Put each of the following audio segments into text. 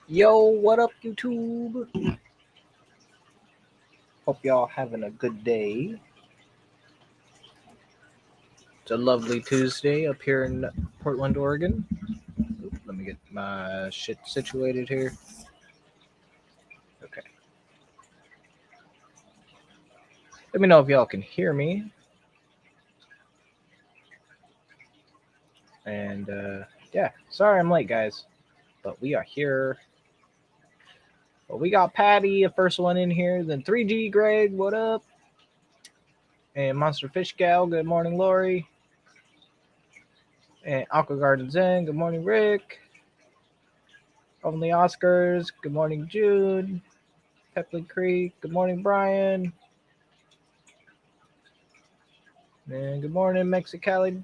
Yo, what up, YouTube? Hope y'all having a good day. It's a lovely Tuesday up here in Portland, Oregon. Let me get my shit situated here. Okay. Let me know if y'all can hear me. And yeah, sorry I'm late, guys, but we are here. Well, we got Patty, the first one in here. Then 3G Greg, what up? And Monster Fish Gal, good morning, Lori. And Aqua Garden Zen, good morning, Rick. Only Oscars, good morning, Jude. Pepley Creek, good morning, Brian. And good morning, Mexicali.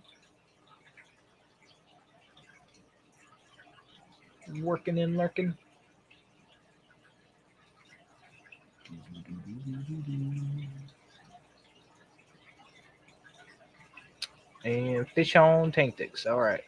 Working and lurking. And fish on Tanktix. All right.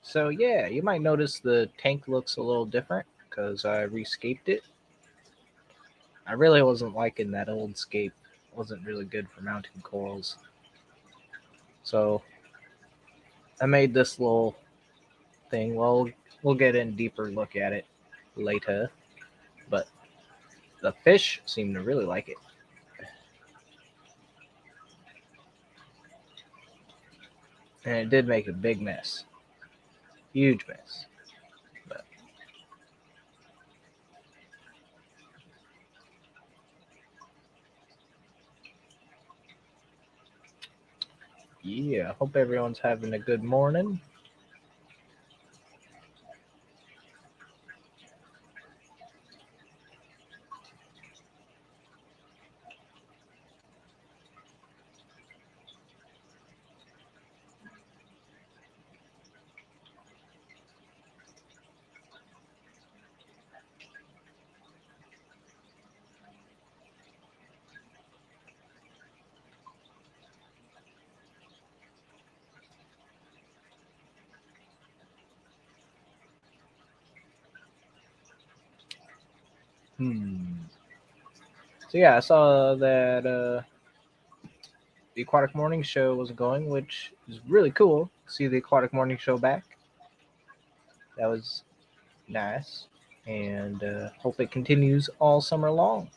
So yeah, you might notice the tank looks a little different because I rescaped it. I really wasn't liking that old scape. It wasn't really good for mounting corals. So I made this little thing. Well, we'll get in deeper look at it later. But the fish seem to really like it. And it did make a big mess. Huge mess. But yeah, hope everyone's having a good morning. So yeah, I saw that the Aquatic Morning Show was going, which is really cool. See the Aquatic Morning Show back. That was nice, and hope it continues all summer long.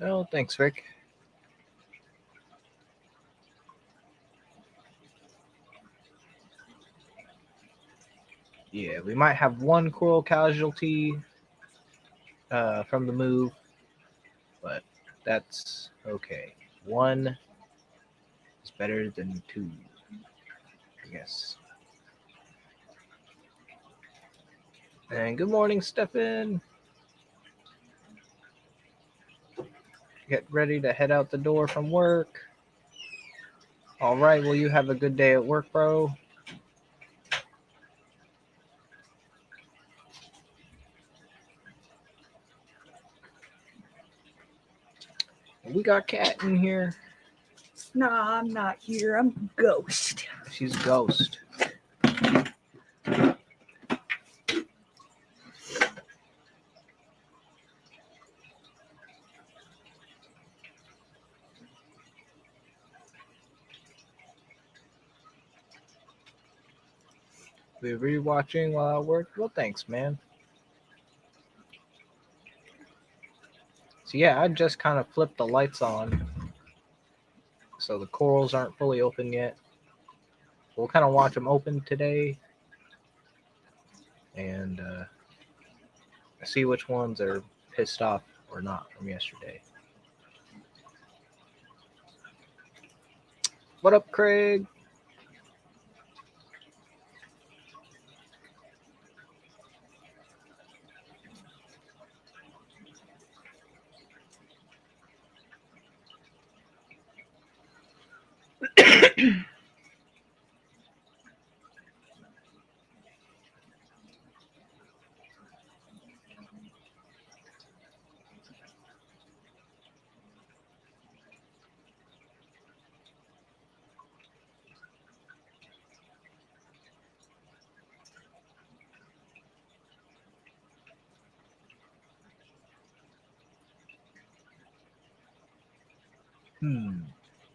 Oh, thanks, Rick. Yeah, we might have one coral casualty from the move, but that's okay. One is better than two, I guess. And good morning, Stefan. Get ready to head out the door from work. All right, well, you have a good day at work, bro. We got Cat in here. Nah, I'm not here. I'm Ghost. She's Ghost. We rewatching while I work. Well, thanks, man. So yeah, I just kind of flipped the lights on, so the corals aren't fully open yet. We'll kind of watch them open today, and see which ones are pissed off or not from yesterday. What up, Craig?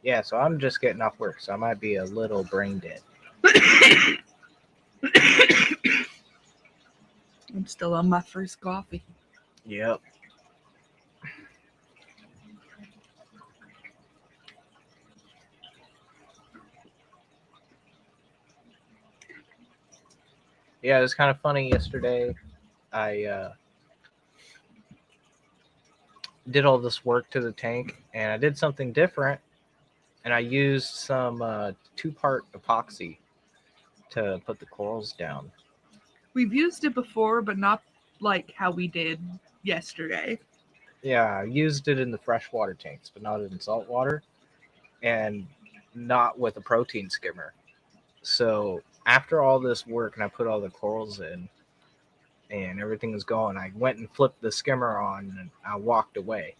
Yeah, so I'm just getting off work, so I might be a little brain dead. I'm still on my first coffee. Yep. Yeah, it was kind of funny yesterday. I did all this work to the tank, and I did something different, and I used some 2-part epoxy to put the corals down. We've used it before, but not like how we did yesterday. Yeah, I used it in the freshwater tanks, but not in saltwater, and not with a protein skimmer. So after all this work, and I put all the corals in, and everything was going, I went and flipped the skimmer on, and I walked away.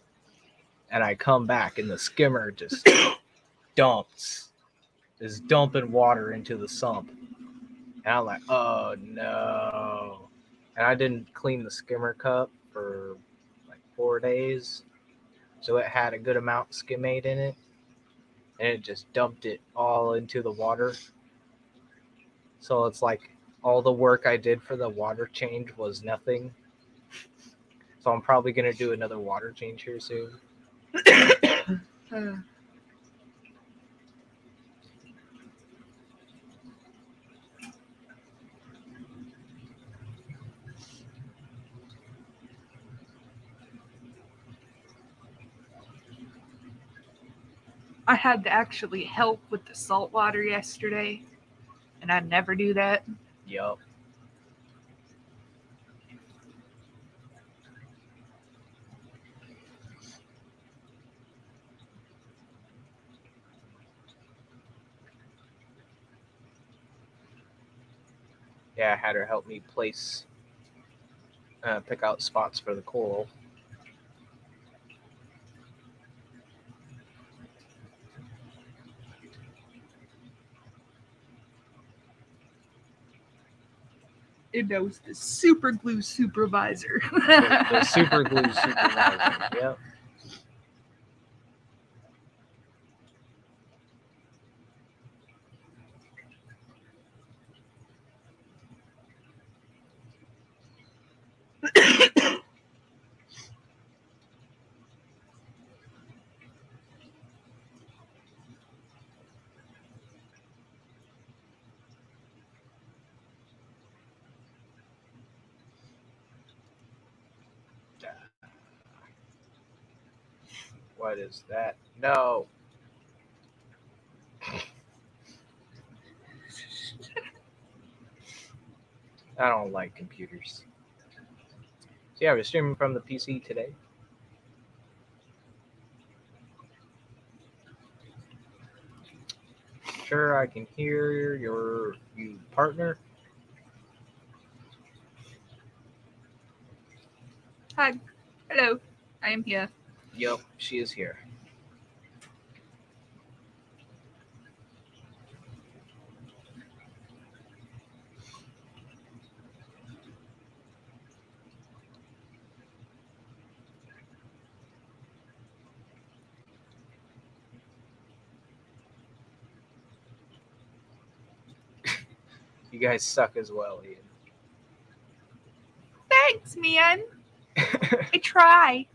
And I come back, and the skimmer just is dumping water into the sump. And I'm like, oh no. And I didn't clean the skimmer cup for like 4 days. So it had a good amount of skimmate in it. And it just dumped it all into the water. So it's like all the work I did for the water change was nothing. So I'm probably going to do another water change here soon. I had to actually help with the salt water yesterday, and I never do that. Yup. Yeah, I had her help me pick out spots for the coral. It knows the super glue supervisor. The super glue supervisor. Yep. What is that? No. I don't like computers. So yeah, we're streaming from the PC today. Sure, I can hear you partner. Hi. Hello. I am here. Yup, she is here. You guys suck as well, Ian. Thanks, man. I try.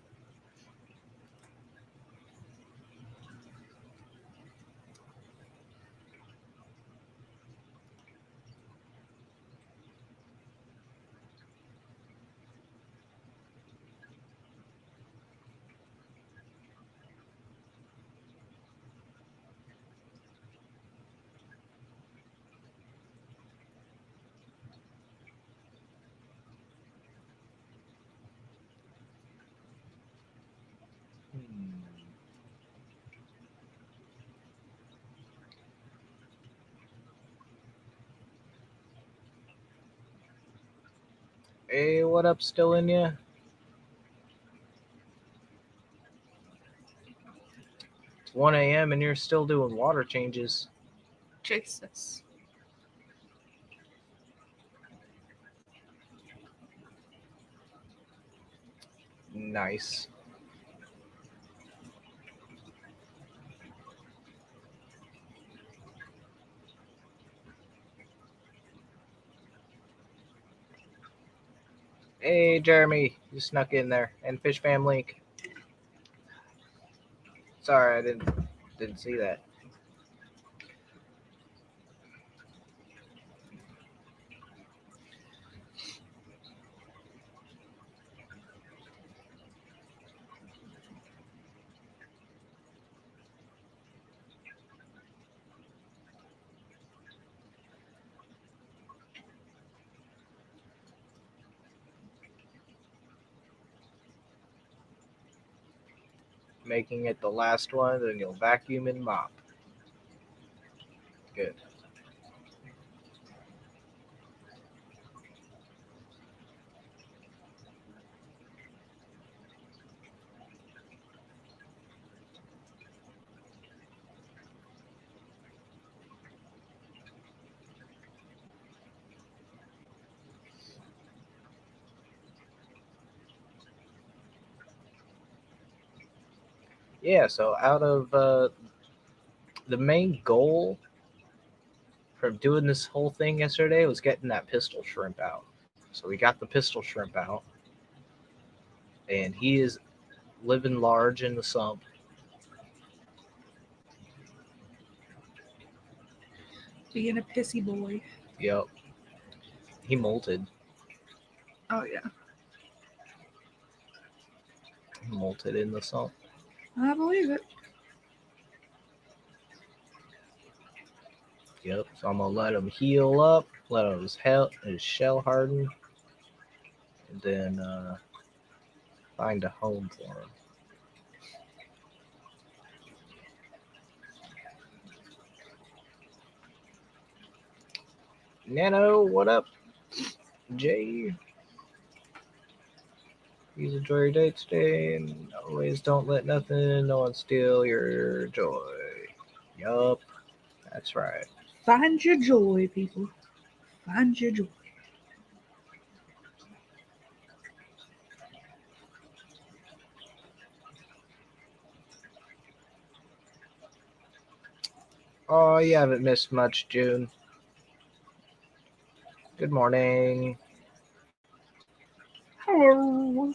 Hey, what up, still in ya? It's 1 a.m. and you're still doing water changes. Jesus. Nice. Hey, Jeremy, you snuck in there. And Fish Fam Link. Sorry, I didn't see that. Making it the last one, then you'll vacuum and mop. Good. Yeah, so out of the main goal from doing this whole thing yesterday was getting that pistol shrimp out. So we got the pistol shrimp out, and he is living large in the sump. Being a pissy boy. Yep. He molted. Oh, yeah. He molted in the sump. I believe it. Yep. So I'm gonna let him heal up, let his shell harden, and then find a home for him. Nano, what up? Jay. Please enjoy your day today, and always don't let nothing, no one steal your joy. Yup, that's right. Find your joy, people. Find your joy. Oh, you haven't missed much, June. Good morning. Hello.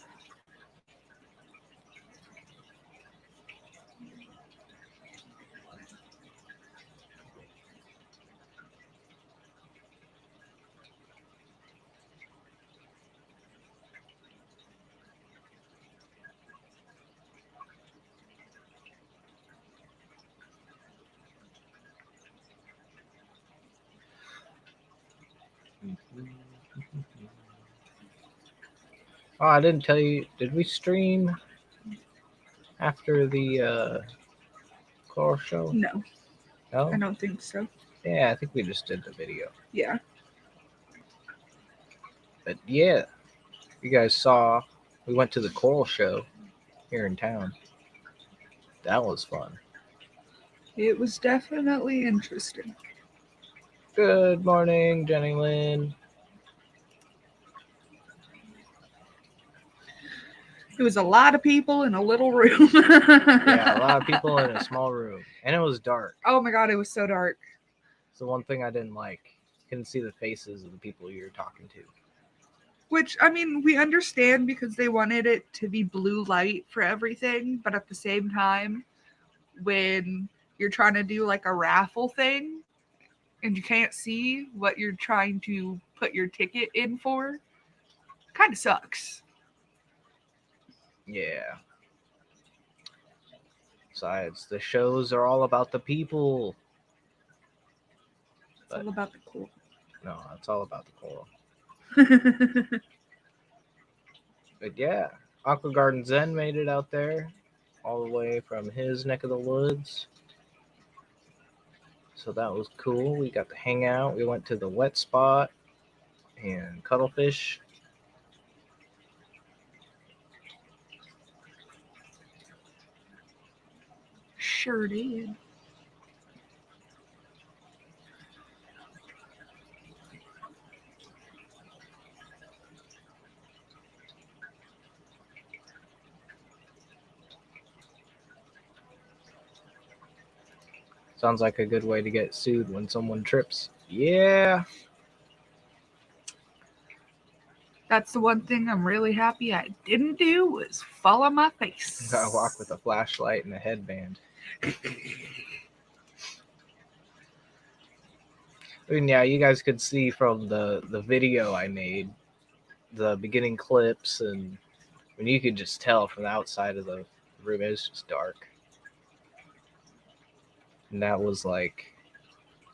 Oh, I didn't tell you. Did we stream after the car show? No, No? I don't think so. Yeah, I think we just did the video. Yeah. But yeah, you guys saw we went to the coral show here in town. That was fun. It was definitely interesting. Good morning, Jenny Lynn. It was a lot of people in a little room. Yeah, a lot of people in a small room. And it was dark. Oh my god, it was so dark. It's the one thing I didn't like. Couldn't see the faces of the people you're talking to. Which, I mean, we understand because they wanted it to be blue light for everything, but at the same time, when you're trying to do like a raffle thing and you can't see what you're trying to put your ticket in for, kind of sucks. Yeah. Besides, the shows are all about the people. It's all about the cool. No, it's all about the coral. But yeah, Aqua Garden Zen made it out there, all the way from his neck of the woods. So that was cool. We got to hang out. We went to the wet spot and cuttlefish. sure did. Sounds like a good way to get sued when someone trips. Yeah. That's the one thing I'm really happy I didn't do was fall on my face. Gotta walk with a flashlight and a headband. I mean, yeah, you guys could see from the video I made, the beginning clips, and I mean, you could just tell from the outside of the room, it was just dark. And that was like,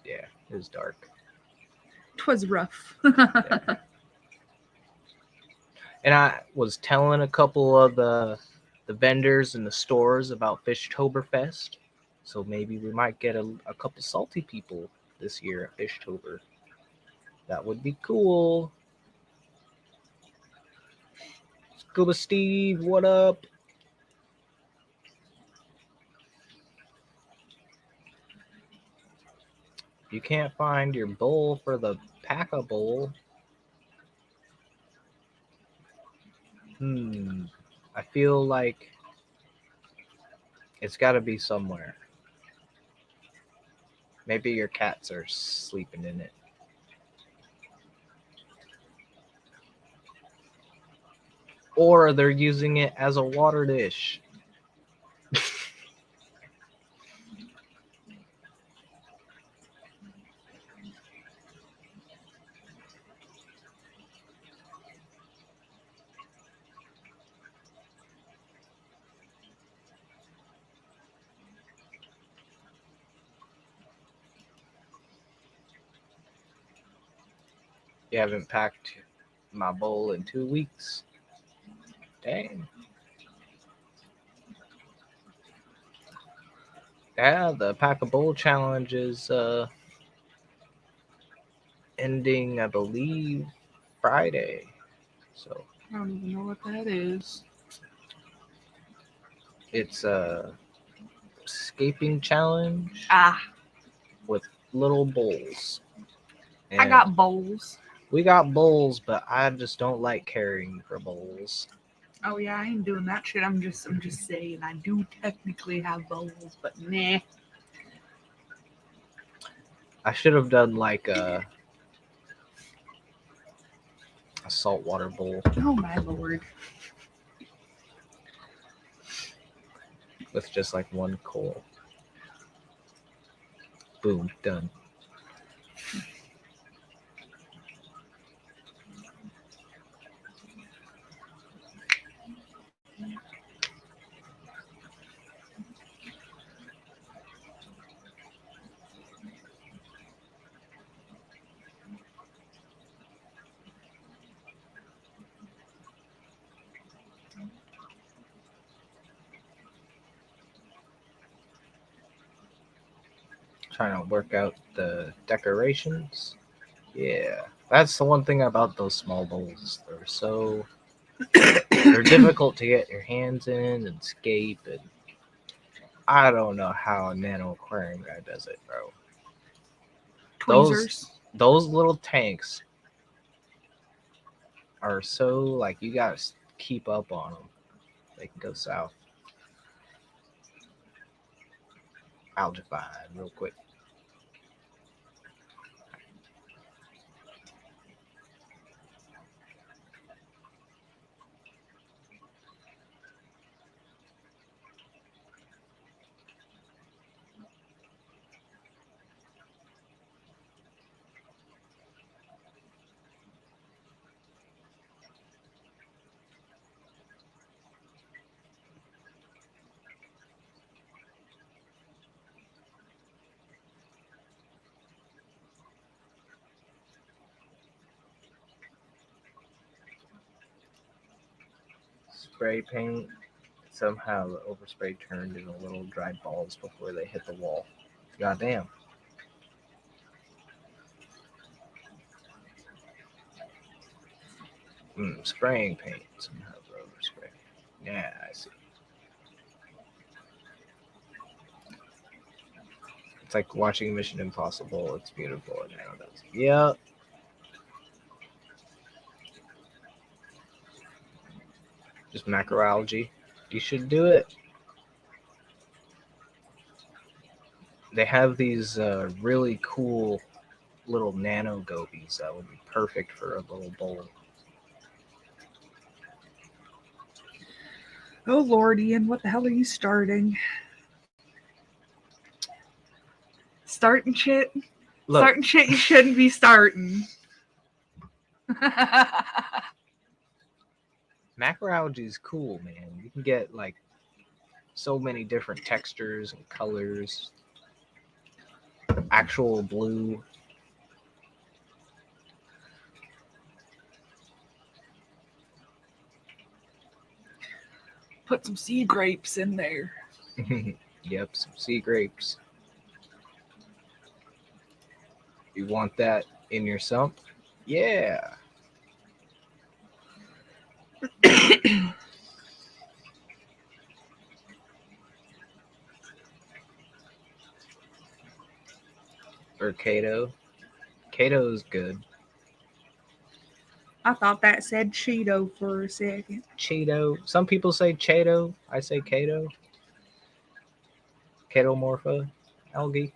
yeah, it was dark. 'Twas rough. Yeah. And I was telling a couple of the vendors in the stores about Fishtoberfest. So maybe we might get a couple salty people this year at Fishtober. That would be cool. Scuba Steve, what up? You can't find your bowl for the Pack-a-Bowl. I feel like it's got to be somewhere. Maybe your cats are sleeping in it. Or they're using it as a water dish. You haven't packed my bowl in 2 weeks. Dang. Yeah, the Pack-a-Bowl challenge is ending, I believe, Friday. So I don't even know what that is. it's a escaping challenge with little bowls. I And got bowls. we got bowls, but I just don't like carrying for bowls. Oh yeah, I ain't doing that shit. I'm just saying I do technically have bowls, but nah. I should have done like a saltwater bowl Oh my lord. with just like one coal. Boom, done. Trying to work out the decorations. Yeah, that's the one thing about those small bowls. They're difficult to get your hands in and scape, and I don't know how a nano aquarium guy does it, bro. Tweezers. Those little tanks are so like you gotta keep up on them. They can go south. Algified real quick. Spray paint. Somehow the overspray turned into little dry balls before they hit the wall. Goddamn. Spraying paint. Somehow the overspray. Yeah, I see. It's like watching Mission Impossible. It's beautiful. And now that's, yeah. Just macroalgae. You should do it. They have these really cool little nano gobies that would be perfect for a little bowl. Oh Lord, Ian, what the hell are you starting? Starting shit? Look, Starting shit you shouldn't be starting. macroalgae is cool, man. You can get like so many different textures and colors. Actual blue. Put some sea grapes in there. Yep, some sea grapes. You want that in your sump? Yeah. Or Kato. Kato is good. I thought that said Cheeto for a second. Cheeto. Some people say Chato. I say Kato. Chaetomorpha algae.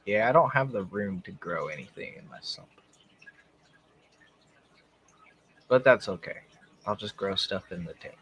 Yeah, I don't have the room to grow anything in my sump. But that's okay. I'll just grow stuff in the tank.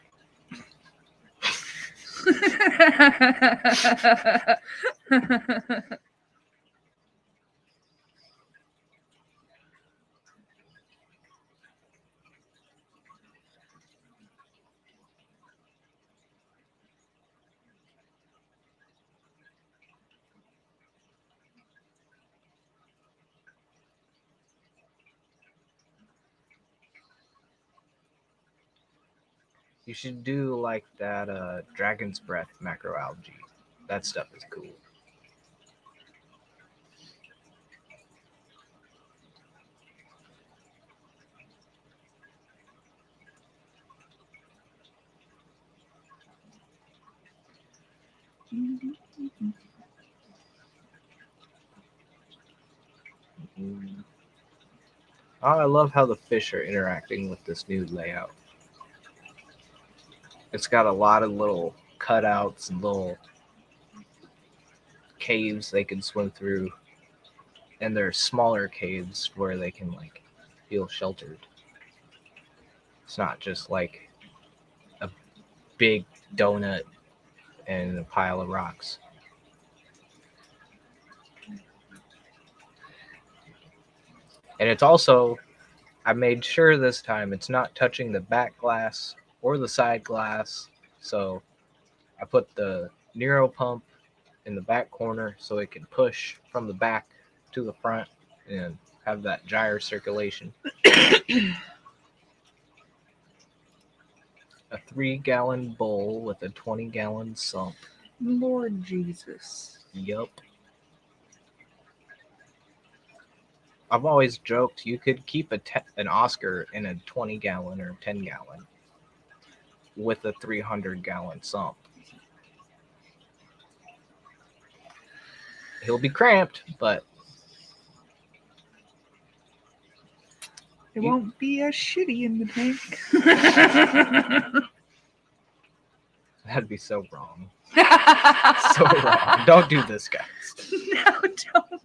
You should do like that dragon's breath macroalgae. That stuff is cool. Mm. Oh, I love how the fish are interacting with this new layout. It's got a lot of little cutouts and little caves they can swim through, and they're smaller caves where they can like feel sheltered. It's not just like a big donut and a pile of rocks. And it's also, I made sure this time it's not touching the back glass or the side glass. So I put the Nero pump in the back corner so it can push from the back to the front and have that gyre circulation. A 3-gallon bowl with a 20-gallon sump. Lord Jesus. Yup. I've always joked you could keep an Oscar in a 20-gallon or 10-gallon with a 300-gallon sump. He'll be cramped, but It won't be as shitty in the tank. that'd be so wrong. So wrong. Don't do this, guys. No, don't.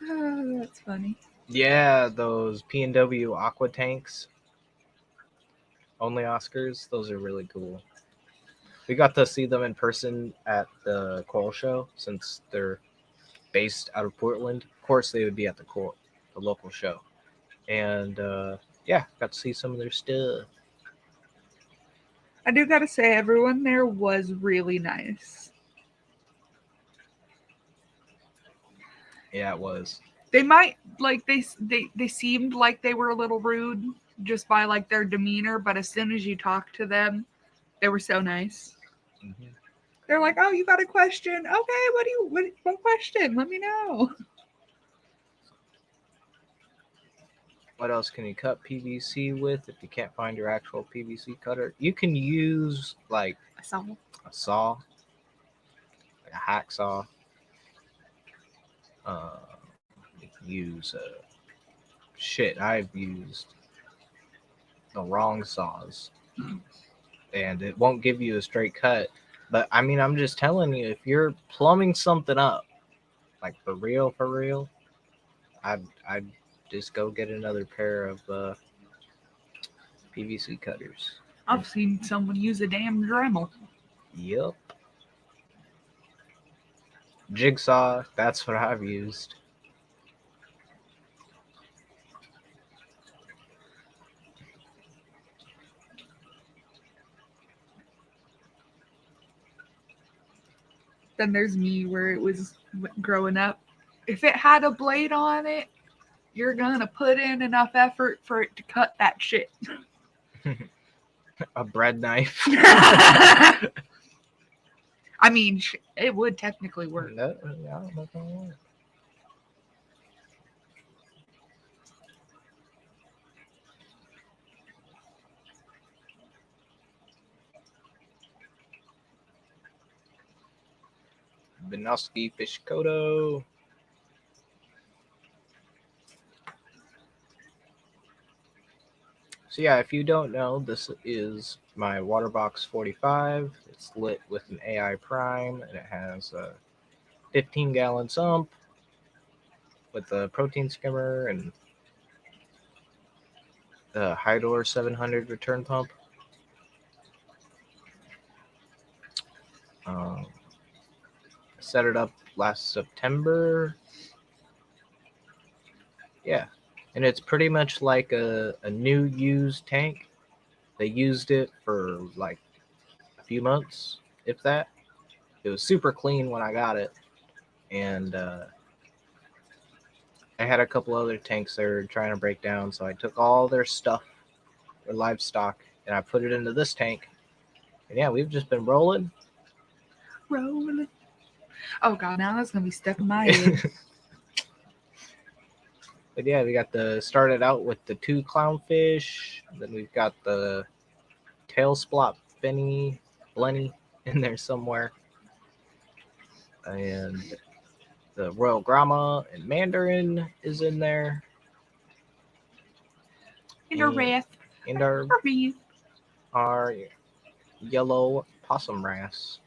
Oh, that's funny. Yeah, those P&W Aqua tanks, only Oscars, those are really cool. We got to see them in person at the Coral Show since they're based out of Portland. Of course, they would be at the local show. And yeah, got to see some of their stuff. I do gotta say, everyone there was really nice. Yeah, it was. They might like they seemed like they were a little rude just by like their demeanor, but as soon as you talk to them, they were so nice. Mm-hmm. They're like, "Oh, you got a question? Okay, what question? Let me know." What else can you cut PVC with if you can't find your actual PVC cutter? You can use like So a saw, like a hacksaw. Uh, you can use shit. I've used the wrong saws, and it won't give you a straight cut. But I mean, I'm just telling you, if you're plumbing something up, like for real, I'd just go get another pair of PVC cutters. I've seen someone use a damn Dremel. Yep. Jigsaw, that's what I've used. Then there's me where it was growing up. If it had a blade on it, you're gonna put in enough effort for it to cut that shit. A bread knife. I mean, it would technically work. No, I don't know if that'll work. Benoski Fish Kodo. So yeah, if you don't know, this is my Waterbox 45. It's lit with an AI Prime, and it has a 15-gallon sump with a protein skimmer and the Hydor 700 return pump. Set it up last September. Yeah, and it's pretty much like a new used tank. They used it for like a few months, if that. It was super clean when I got it, and I had a couple other tanks they were trying to break down, so I took all their stuff, their livestock, and I put it into this tank. And yeah, we've just been rolling. Rolling. Oh god, now that's gonna be stuck in my head. But yeah, we got started out with the 2 clownfish. Then we've got the tail splot Blenny in there somewhere. And the Royal Grama and Mandarin is in there. In a wrath. And our yellow possum wrasse.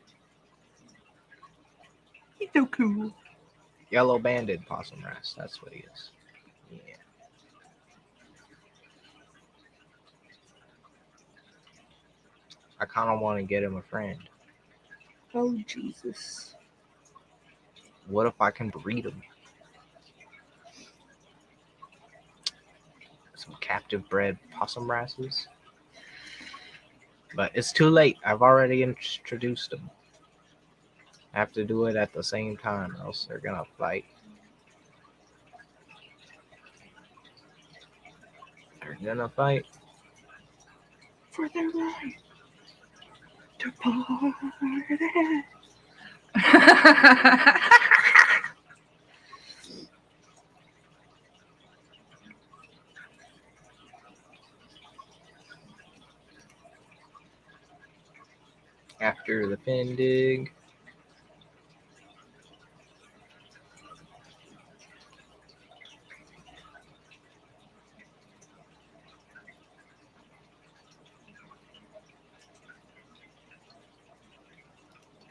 He's so cool. Yellow banded possum wrasse. That's what he is. Yeah. I kind of want to get him a friend. Oh Jesus. What if I can breed him? Some captive bred possum wrasses. But it's too late. I've already introduced them. I have to do it at the same time, else they're gonna fight. They're gonna fight. For their right to party. After the Fendig.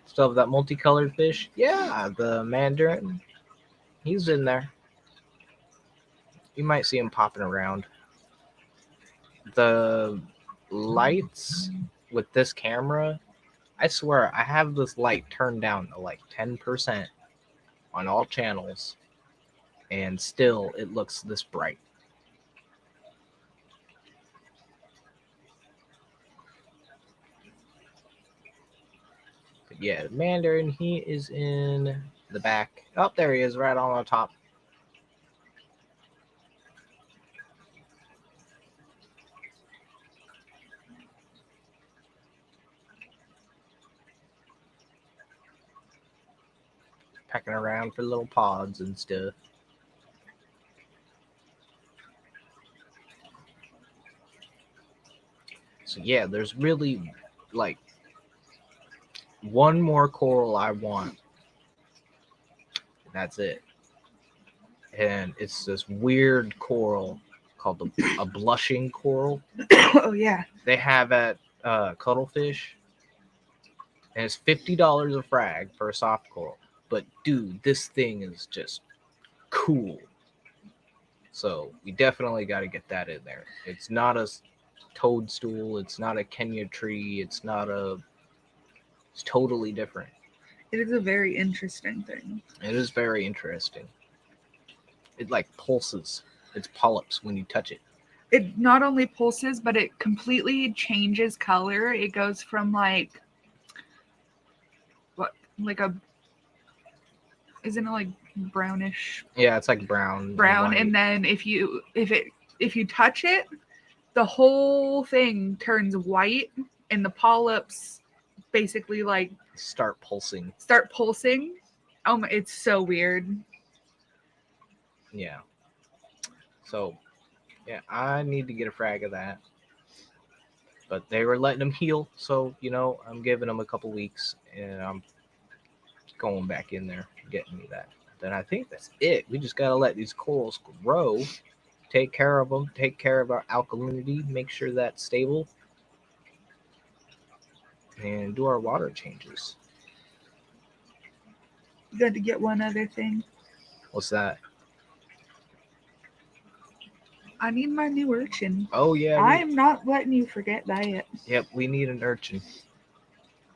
Still have that multicolored fish? Yeah, the Mandarin. He's in there. You might see him popping around. The lights with this camera, I swear, I have this light turned down to like 10% on all channels, and still it looks this bright. But yeah, Mandarin, he is in the back. Oh, there he is, right on the top. Pecking around for little pods and stuff. yeah, there's really like one more coral I want. That's it. And it's this weird coral called a blushing coral. Oh yeah. They have at Cuttlefish, and it's $50 a frag for a soft coral. But dude, this thing is just cool. So we definitely got to get that in there. It's not a toadstool. It's not a Kenya tree. It's not a. It's totally different. It is a very interesting thing. It is very interesting. It like pulses. It's polyps when you touch it. It not only pulses, but it completely changes color. It goes from like what, like a, isn't it like brownish Yeah, it's like brown. brown? white. And then if you touch it, the whole thing turns white, and the polyps basically like Start pulsing. start pulsing. Oh my, it's so weird. Yeah. So, yeah, I need to get a frag of that. But they were letting them heal, so I'm giving them a couple weeks, and I'm going back in there getting me that. Then I think that's it. We just gotta let these corals grow, take care of them, take care of our alkalinity, make sure that's stable, and do our water changes. You got to get one other thing. What's that? I need my new urchin. Oh yeah. I'm not letting you forget that. Yep, we need an urchin.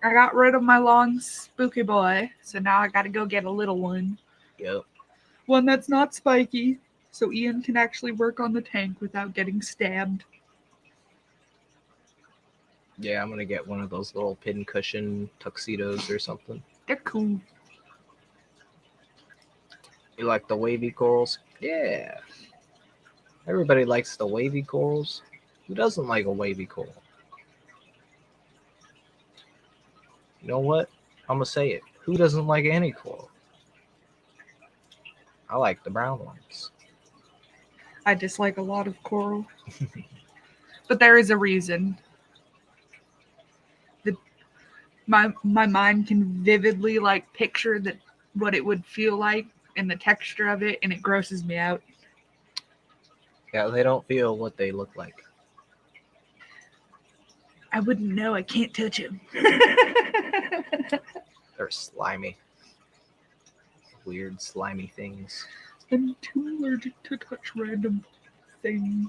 I got rid of my long spooky boy, so now I got to go get a little one. Yep. One that's not spiky, so Ian can actually work on the tank without getting stabbed. Yeah, I'm gonna get one of those little pincushion tuxedos or something. They're cool. You like the wavy corals? Yeah. Everybody likes the wavy corals. Who doesn't like a wavy coral? You know what? I'm gonna say it. Who doesn't like any coral? I like the brown ones. I dislike a lot of coral. But there is a reason. My mind can vividly like picture that what it would feel like and the texture of it, and it grosses me out. Yeah, they don't feel what they look like. I wouldn't know. I can't touch them. They're slimy. Weird slimy things. I'm too allergic to touch random things.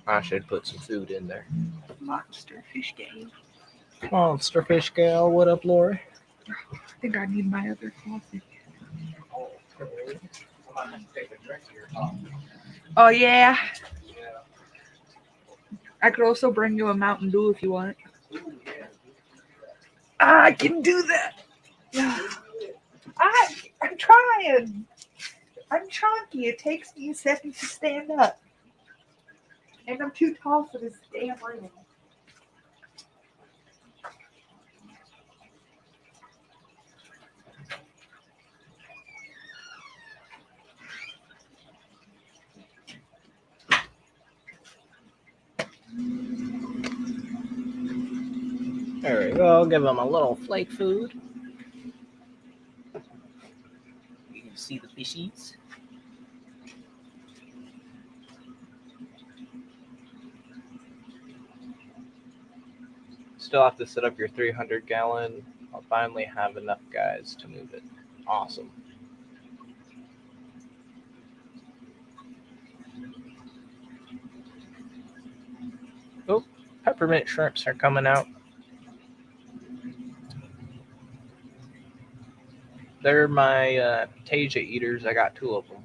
I should put some food in there. Monster fish game. Monster fish gal, what up, Lori? I think I need my other coffee. Oh yeah. I could also bring you a Mountain Dew if you want. I can do that. I'm trying. I'm chunky. It takes me a second to stand up. And I'm too tall for this damn room. There we go. Give them a little flake food. You can see the fishies. Still have to set up your 300-gallon. I'll finally have enough guys to move it. Awesome. Oh, peppermint shrimps are coming out. they're my Tasia eaters. I got 2 of them.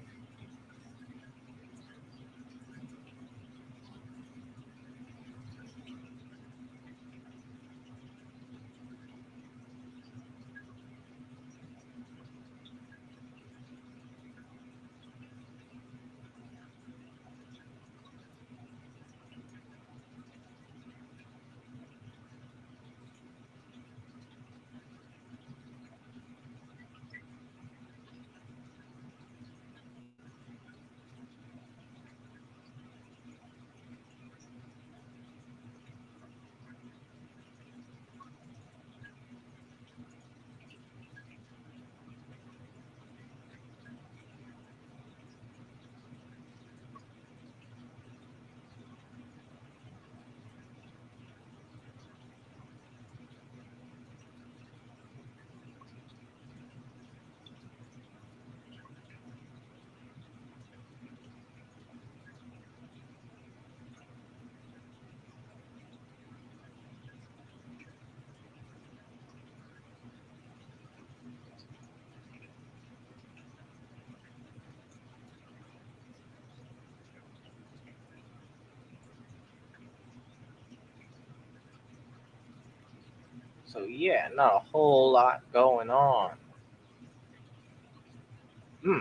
So yeah, not a whole lot going on. Hmm.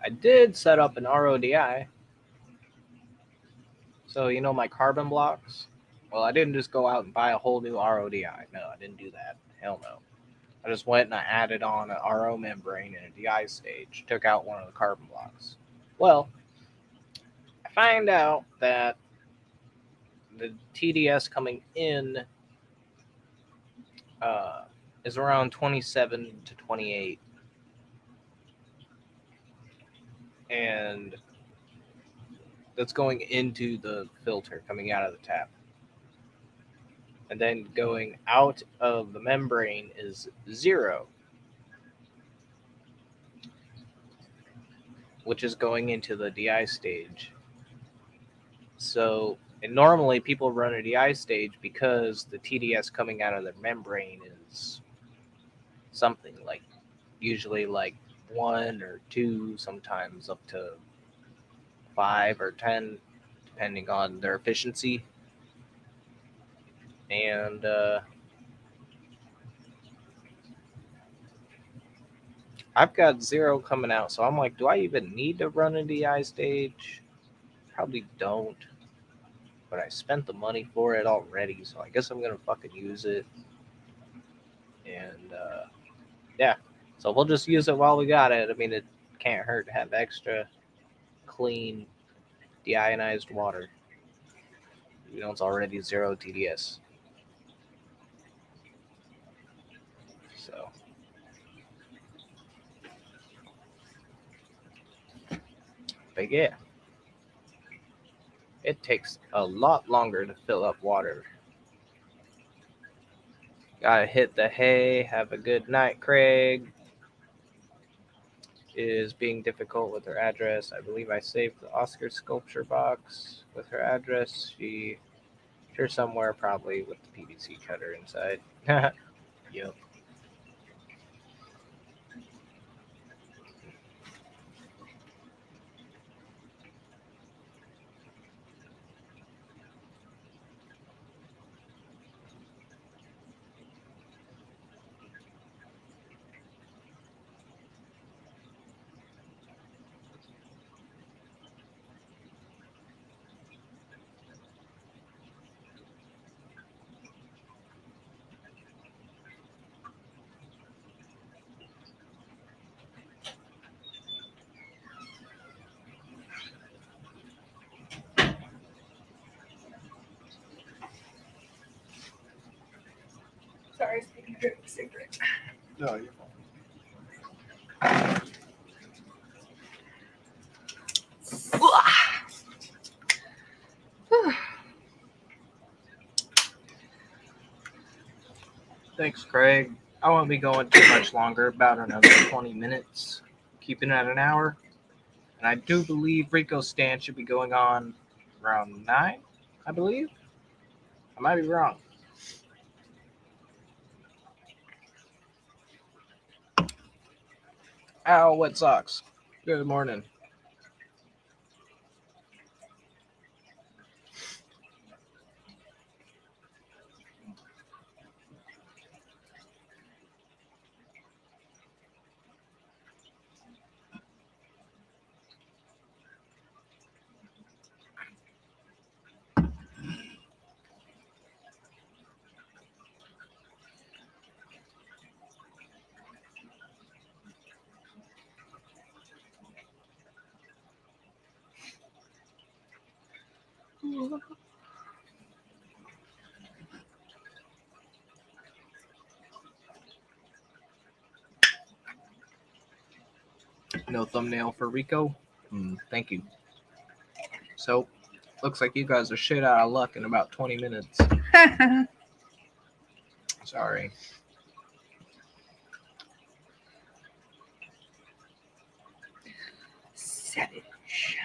I did set up an RODI. So you know my carbon blocks? Well, I didn't just go out and buy a whole new RODI. No, I didn't do that. Hell no. I just went and I added on an RO membrane in a DI stage, took out one of the carbon blocks. Well, I find out that the TDS coming in uh, is around 27 to 28. And that's going into the filter coming out of the tap. And then going out of the membrane is 0, which is going into the DI stage. So, and normally people run a DI stage because the TDS coming out of the membrane is something like usually like 1 or 2, sometimes up to 5 or 10, depending on their efficiency. And I've got 0 coming out, so I'm like, do I even need to run a DI stage? Probably don't. But I spent the money for it already, so I guess I'm gonna fucking use it. And yeah, so we'll just use it while we got it. I mean, it can't hurt to have extra clean deionized water. You know, it's already 0 TDS. So, but yeah, it takes a lot longer to fill up water. Gotta hit the hay. Have a good night, Craig. Is being difficult with her address. I believe I saved the Oscar sculpture box with her address. She here somewhere, probably with the PVC cutter inside. Yep. Sorry, I was taking a drink of cigarette. No, you're Thanks, Craig. I won't be going too much longer, about another 20 minutes, keeping it at an hour. And I do believe Rico's stand should be going on around 9, I believe. I might be wrong. Ow, wet socks. Good morning. No thumbnail for Rico? Thank you. So, looks like you guys are shit out of luck in about 20 minutes. Sorry. Savage.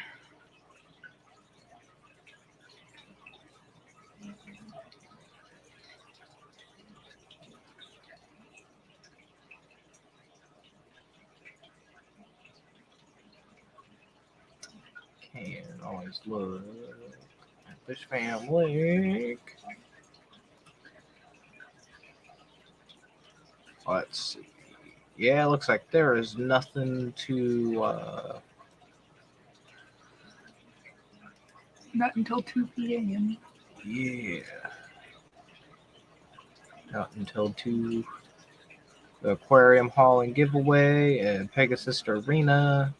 Can always look at this family. Let's see. Yeah, looks like there is nothing to. Not until 2 p.m. Yeah. Not until 2. The Aquarium Hall and giveaway and Pegasus Arena.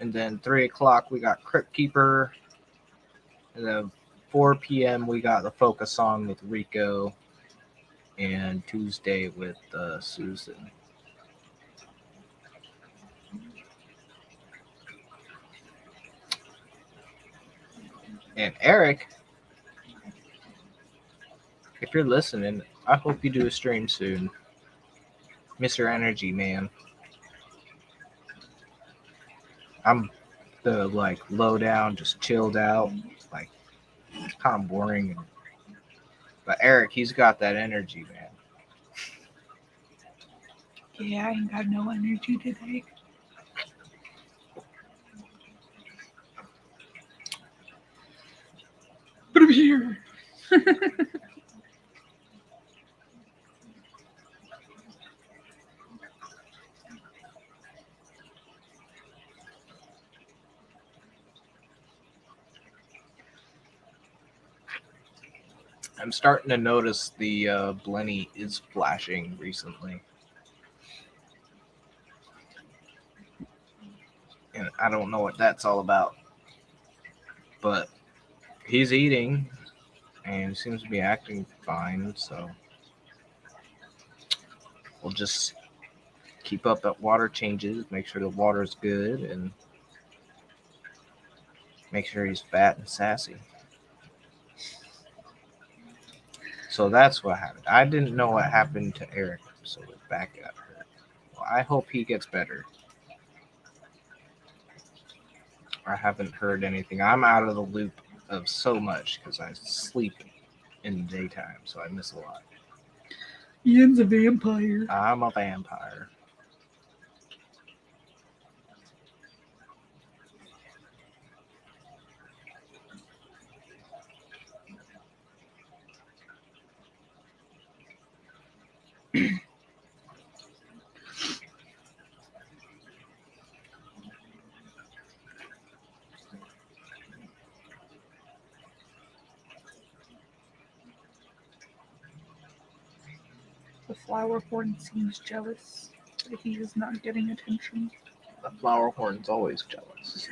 And then 3 o'clock, we got Crypt Keeper. And then 4 p.m., we got the Focus Song with Rico. And Tuesday with Susan. And Eric, if you're listening, I hope you do a stream soon. Mr. Energy, man. I'm the low down, just chilled out, like kind of boring. But Eric, he's got that energy, man. Yeah, I ain't got no energy today. But I'm here. I'm starting to notice the Blenny is flashing recently. And I don't know what that's all about. But he's eating and seems to be acting fine, so we'll just keep up at water changes, make sure the water's good, and make sure he's fat and sassy. So that's what happened. I didn't know what happened to Eric, so his back got hurt. Well, I hope he gets better. I haven't heard anything. I'm out of the loop of so much because I sleep in the daytime, so I miss a lot. Ian's a vampire. I'm a vampire. The flower horn seems jealous that he is not getting attention. The flower horn's always jealous.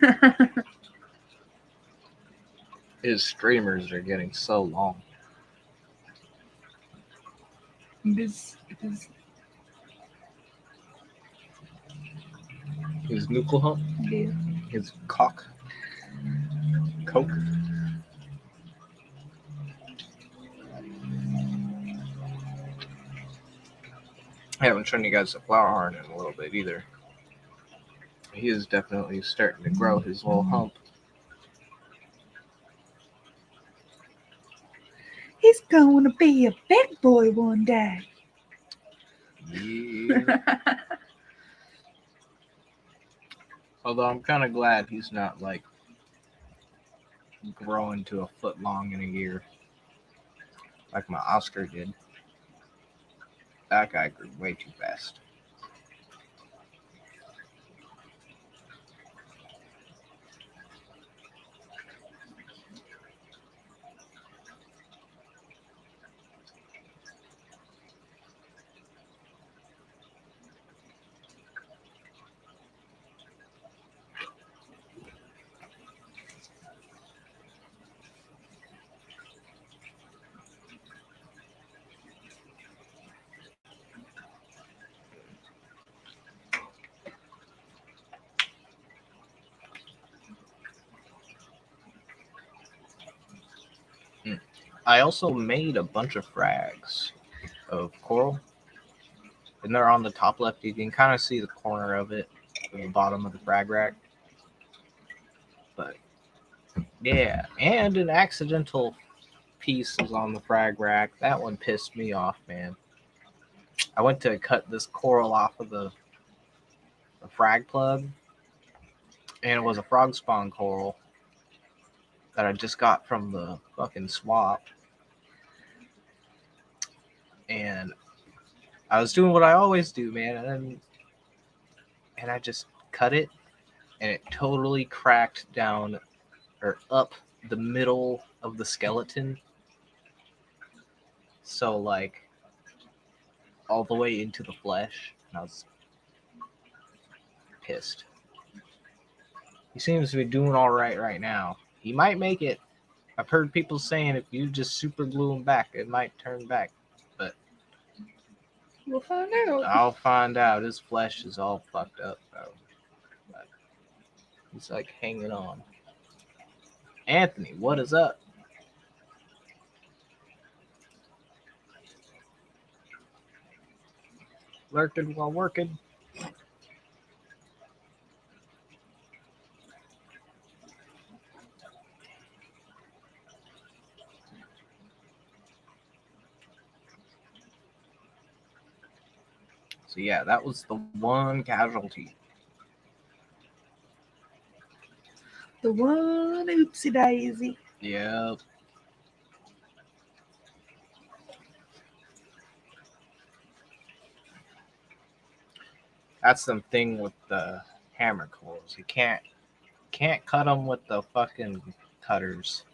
His streamers are getting so long. His His nuckle hump, yeah. his cock, coke. I haven't shown you guys the flower horn in a little bit either. He is definitely starting to grow his little hump. He's going to be a big boy one day. Yeah. Although I'm kind of glad he's not like growing to a foot long in a year, like my Oscar did. That guy grew way too fast. I also made a bunch of frags of coral, and they're on the top left. You can kind of see the corner of it at the bottom of the frag rack. But yeah, and an accidental piece is on the frag rack. That one pissed me off, man. I went to cut this coral off of the frag plug, and it was a frog spawn coral that I just got from the fucking swap. And I was doing what I always do, man, and I just cut it, and it totally cracked down or up the middle of the skeleton. So like all the way into the flesh. And I was pissed. He seems to be doing all right now. He might make it. I've heard people saying if you just super glue him back, it might turn back. But We'll find out. I'll find out. His flesh is all fucked up, though. But he's like hanging on. Anthony, what is up? Lurking while working. So yeah, that was the one casualty. The one oopsie daisy. Yep. That's the thing with the hammer coils. You can't cut them with the fucking cutters.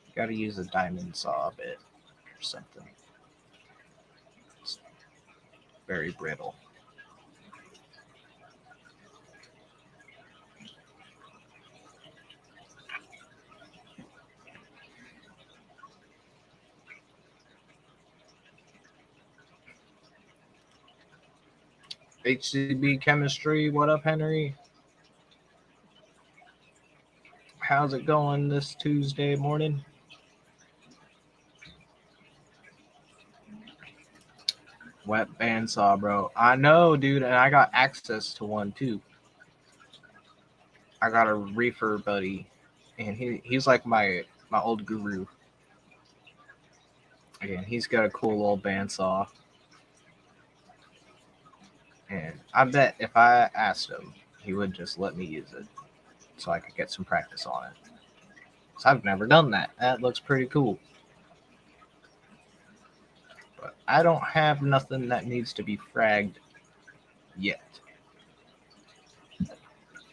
You gotta use a diamond saw bit or something. It's very brittle. HCB chemistry, what up, Henry? How's it going this Tuesday morning? Wet bandsaw, bro. I know, dude, and I got access to one too. I got a reefer buddy, and he's like my old guru. Again, he's got a cool old bandsaw. And I bet if I asked him, he would just let me use it so I could get some practice on it. So I've never done that. That looks pretty cool. But I don't have nothing that needs to be fragged yet.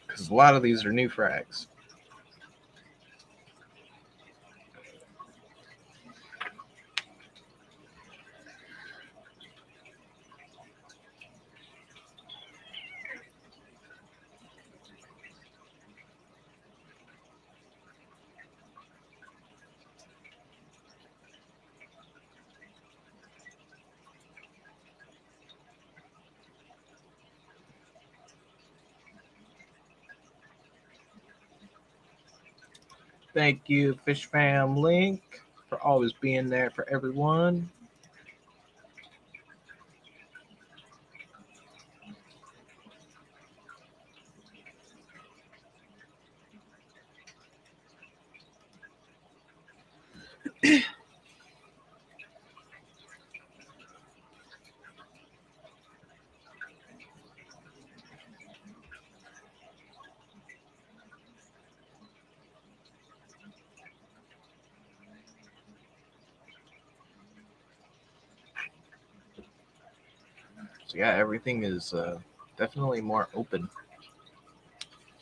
Because a lot of these are new frags. Thank you, Fish Fam Link, for always being there for everyone. So yeah, everything is definitely more open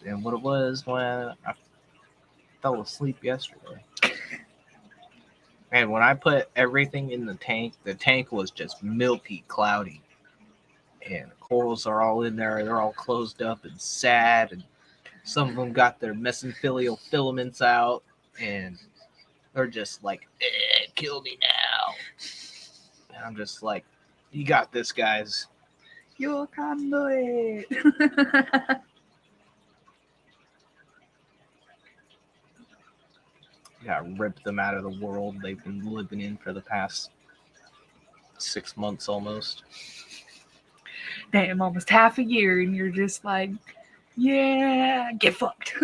than what it was when I fell asleep yesterday. And when I put everything in the tank was just milky, cloudy. And the corals are all in there. They're all closed up and sad. And some of them got their mesenterial filaments out. And they're just like, kill me now. And I'm just like, you got this, guys. You can do it. Gotta rip them out of the world they've been living in for the past 6 months almost. Damn, almost half a year, and you're just like, yeah, get fucked.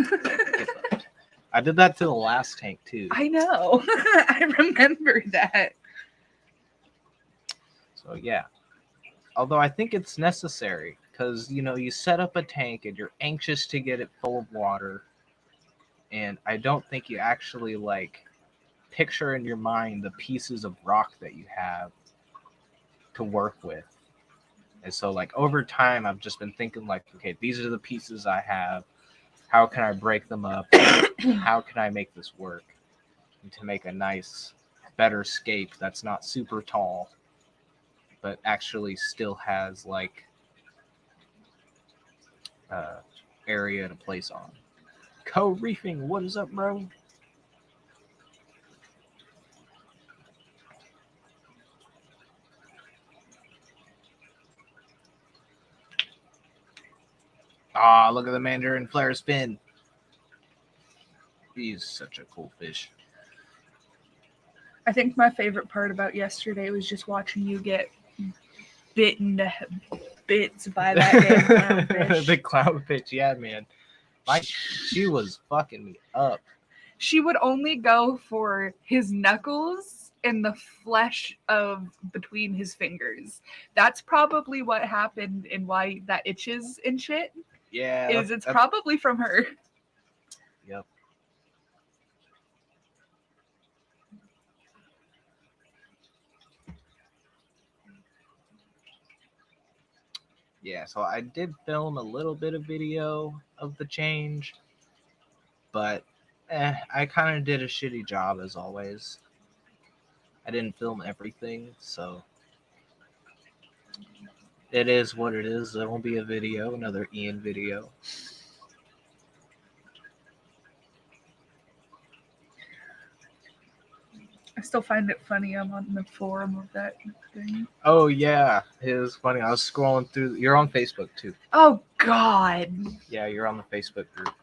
I did that to the last tank too. I know. I remember that. So yeah. Although I think it's necessary because you set up a tank and you're anxious to get it full of water, and I don't think you actually picture in your mind the pieces of rock that you have to work with. And so over time I've just been thinking okay, these are the pieces I have. How can I break them up? How can I make this work? And to make a nice, better scape that's not super tall, but actually still has area to place on. Co-reefing, what is up, bro? Ah, look at the mandarin flare spin. He's such a cool fish. I think my favorite part about yesterday was just watching you get bitten to bits by that damn clownfish. The clownfish, yeah, man. She was fucking me up. She would only go for his knuckles and the flesh of between his fingers. That's probably what happened and why that itches and shit. Yeah. It's probably from her. Yep. Yeah, so I did film a little bit of video of the change, but I kind of did a shitty job as always. I didn't film everything, so it is what it is. There will be a video, another Ian video. I still find it funny. I'm on the forum of that thing. Oh yeah, it was funny. I was scrolling through. You're on Facebook too. Oh God. Yeah, you're on the Facebook group.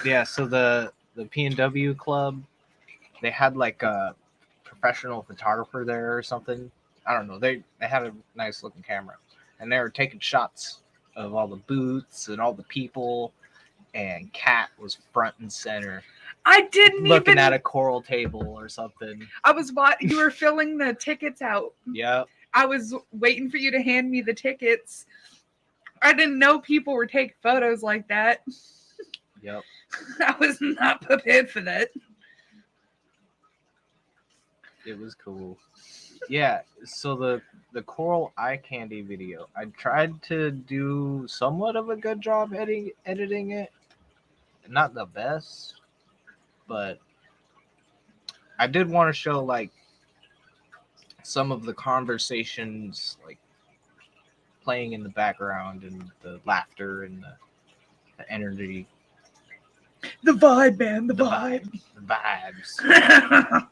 Yeah, so the PNW club, they had a professional photographer there or something. I don't know. They had a nice looking camera, and they were taking shots of all the booths and all the people. And Kat was front and center. I didn't looking even at a coral table or something. You were filling the tickets out. Yep. I was waiting for you to hand me the tickets. I didn't know people were taking photos like that. Yep. I was not prepared for that. It was cool. Yeah, so the coral eye candy video, I tried to do somewhat of a good job editing it. Not the best, but I did want to show some of the conversations playing in the background and the laughter and the energy. The vibe, man. The vibe. The vibes.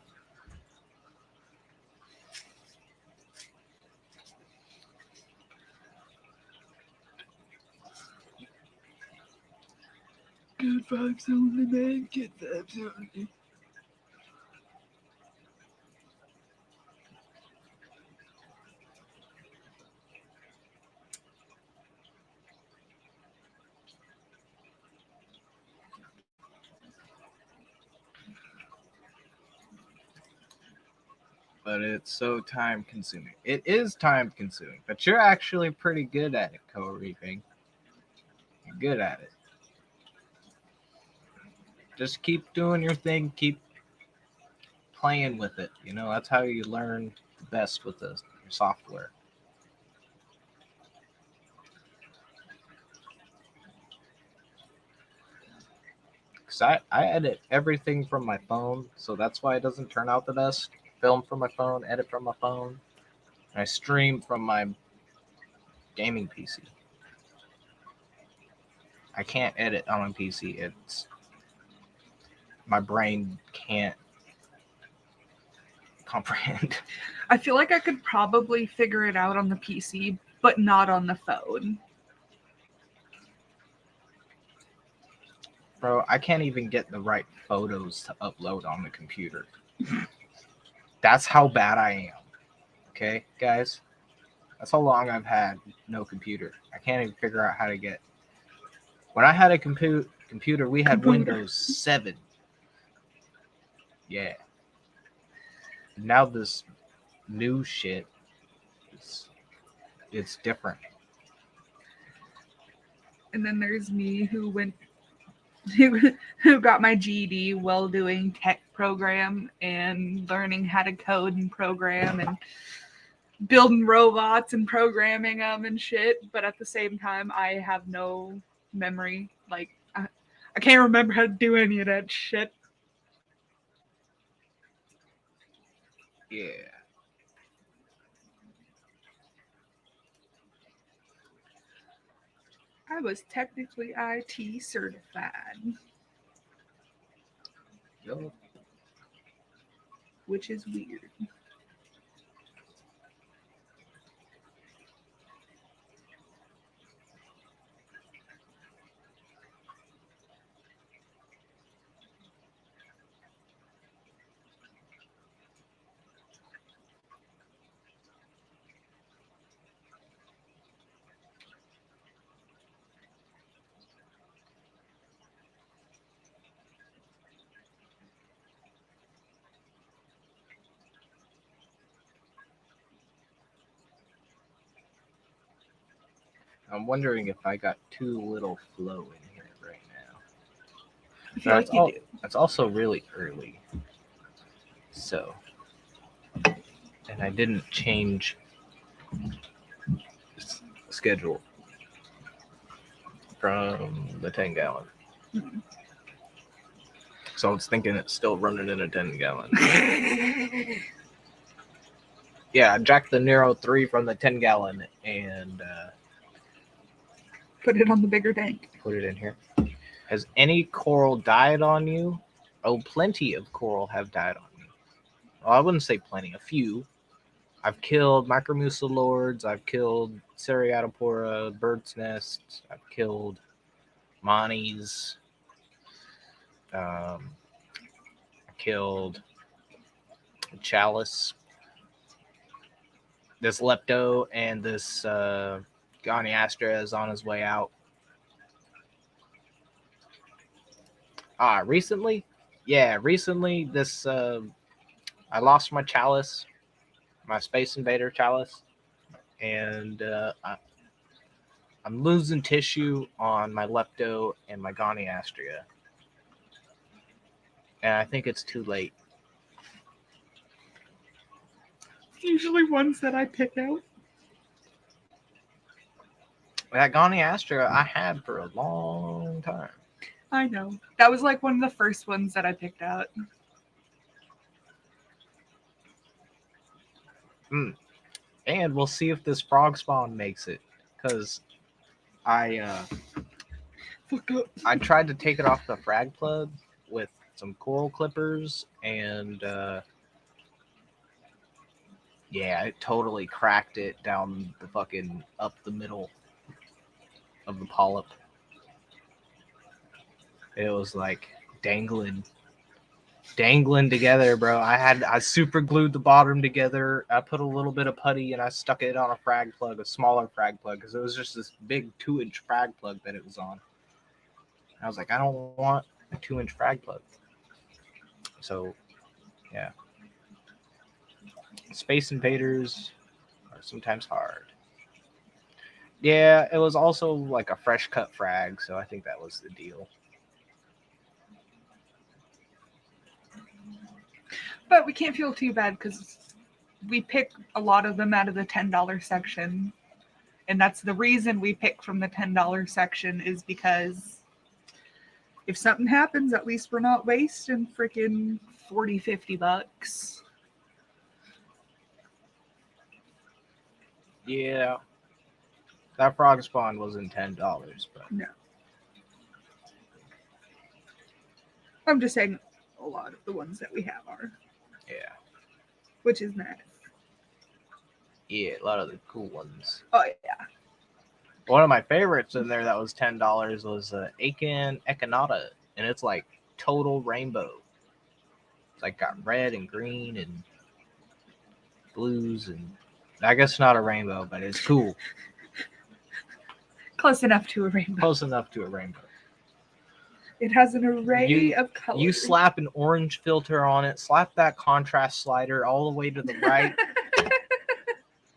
Good vibes only, man. Good vibes only. But it's so time consuming. It is time consuming, but you're actually pretty good at it, co-reefing. You're good at it. Just keep doing your thing. Keep playing with it. That's how you learn the best with your software. Because I edit everything from my phone, so that's why it doesn't turn out the best. Film from my phone, edit from my phone. And I stream from my gaming PC. I can't edit on my PC. It's my brain can't comprehend. I feel like I could probably figure it out on the PC, but not on the phone. Bro, I can't even get the right photos to upload on the computer. That's how bad I am. Okay, guys? That's how long I've had no computer. I can't even figure out how to get. When I had a computer, we had Windows 7. Yeah. Now this new shit, it's different. And then there's me who got my GED while doing tech program and learning how to code and program and building robots and programming them and shit. But at the same time, I have no memory. Like, I can't remember how to do any of that shit. Yeah. I was technically IT certified, Yo. which is weird. I'm wondering if I got too little flow in here right now. I feel like you do. It's also really early. So, and I didn't change schedule from the 10 gallon. Mhm. So I was thinking it's still running in a 10 gallon. Yeah, I jacked the Nero 3 from the 10 gallon and Put it on the bigger tank. put it in here. Has any coral died on you? Oh, plenty of coral have died on me. Well, I wouldn't say plenty, a few. I've killed Micromucilords, I've killed Seriatopora, bird's nests, I've killed Monis, I killed Chalice, this Lepto, and this Goniastra is on his way out. Recently? Yeah, recently this I lost my Chalice, my Space Invader Chalice, and I'm losing tissue on my Lepto and my Goniastria. And I think it's too late. Usually ones that I pick out. That Goniastria I had for a long time. I know. That was like one of the first ones that I picked out. And we'll see if this frog spawn makes it. Because I Fuck up. I tried to take it off the frag plug with some coral clippers, and yeah, it totally cracked it down the fucking up the middle of the polyp. It was like dangling together, bro. I super glued the bottom together. I put a little bit of putty and I stuck it on a frag plug, a smaller frag plug, because it was just this big 2-inch frag plug that it was on. I was like, I don't want a 2-inch frag plug. So, yeah. Space Invaders are sometimes hard. Yeah, it was also like a fresh cut frag, so I think that was the deal. But we can't feel too bad because we pick a lot of them out of the $10 section. And that's the reason we pick from the $10 section is because if something happens, at least we're not wasting freaking $40-50. Yeah. That frog spawn wasn't $10, but No. I'm just saying a lot of the ones that we have are, yeah. which is nice. Yeah, a lot of the cool ones. Oh, yeah. One of my favorites in there that was $10 was Akan Echinata, and it's like total rainbow. It's like got red and green and blues, and I guess not a rainbow, but it's cool. Close enough to a rainbow. Close enough to a rainbow. It has an array of colors. You slap an orange filter on it, slap that contrast slider all the way to the right.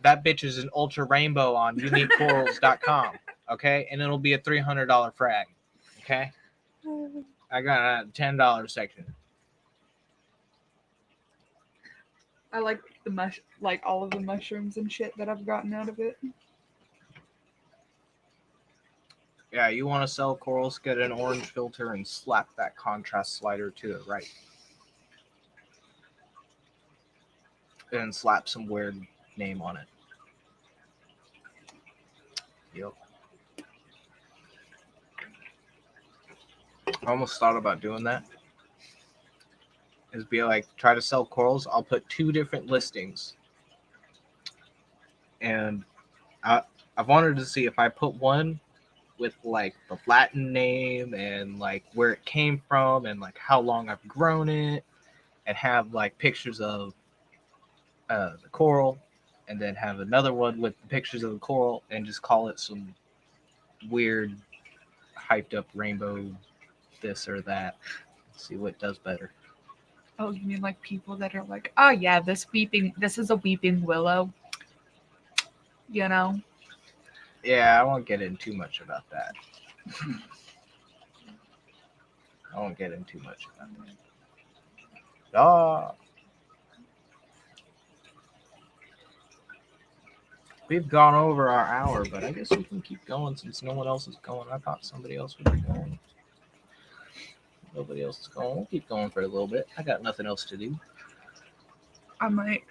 That bitch is an ultra rainbow on uniquecorals.com, okay? And it'll be a $300 frag, okay? I got a $10 section. I like like all of the mushrooms and shit that I've gotten out of it. Yeah, you want to sell corals, get an orange filter and slap that contrast slider to the right. And slap some weird name on it. Yep. I almost thought about doing that. Is be like, try to sell corals. I'll put 2 different listings. And I've wanted to see if I put one with like the Latin name and like where it came from and like how long I've grown it, and have like pictures of the coral, and then have another one with the pictures of the coral and just call it some weird hyped up rainbow this or that. See what does better. Oh, you mean like people that are like, oh yeah, this is a weeping willow. You know? Yeah, I won't get in too much about that. I won't get in too much about that. Oh. We've gone over our hour, but I guess we can keep going since no one else is going. I thought somebody else would be going. Nobody else is going. We'll keep going for a little bit. I got nothing else to do. I might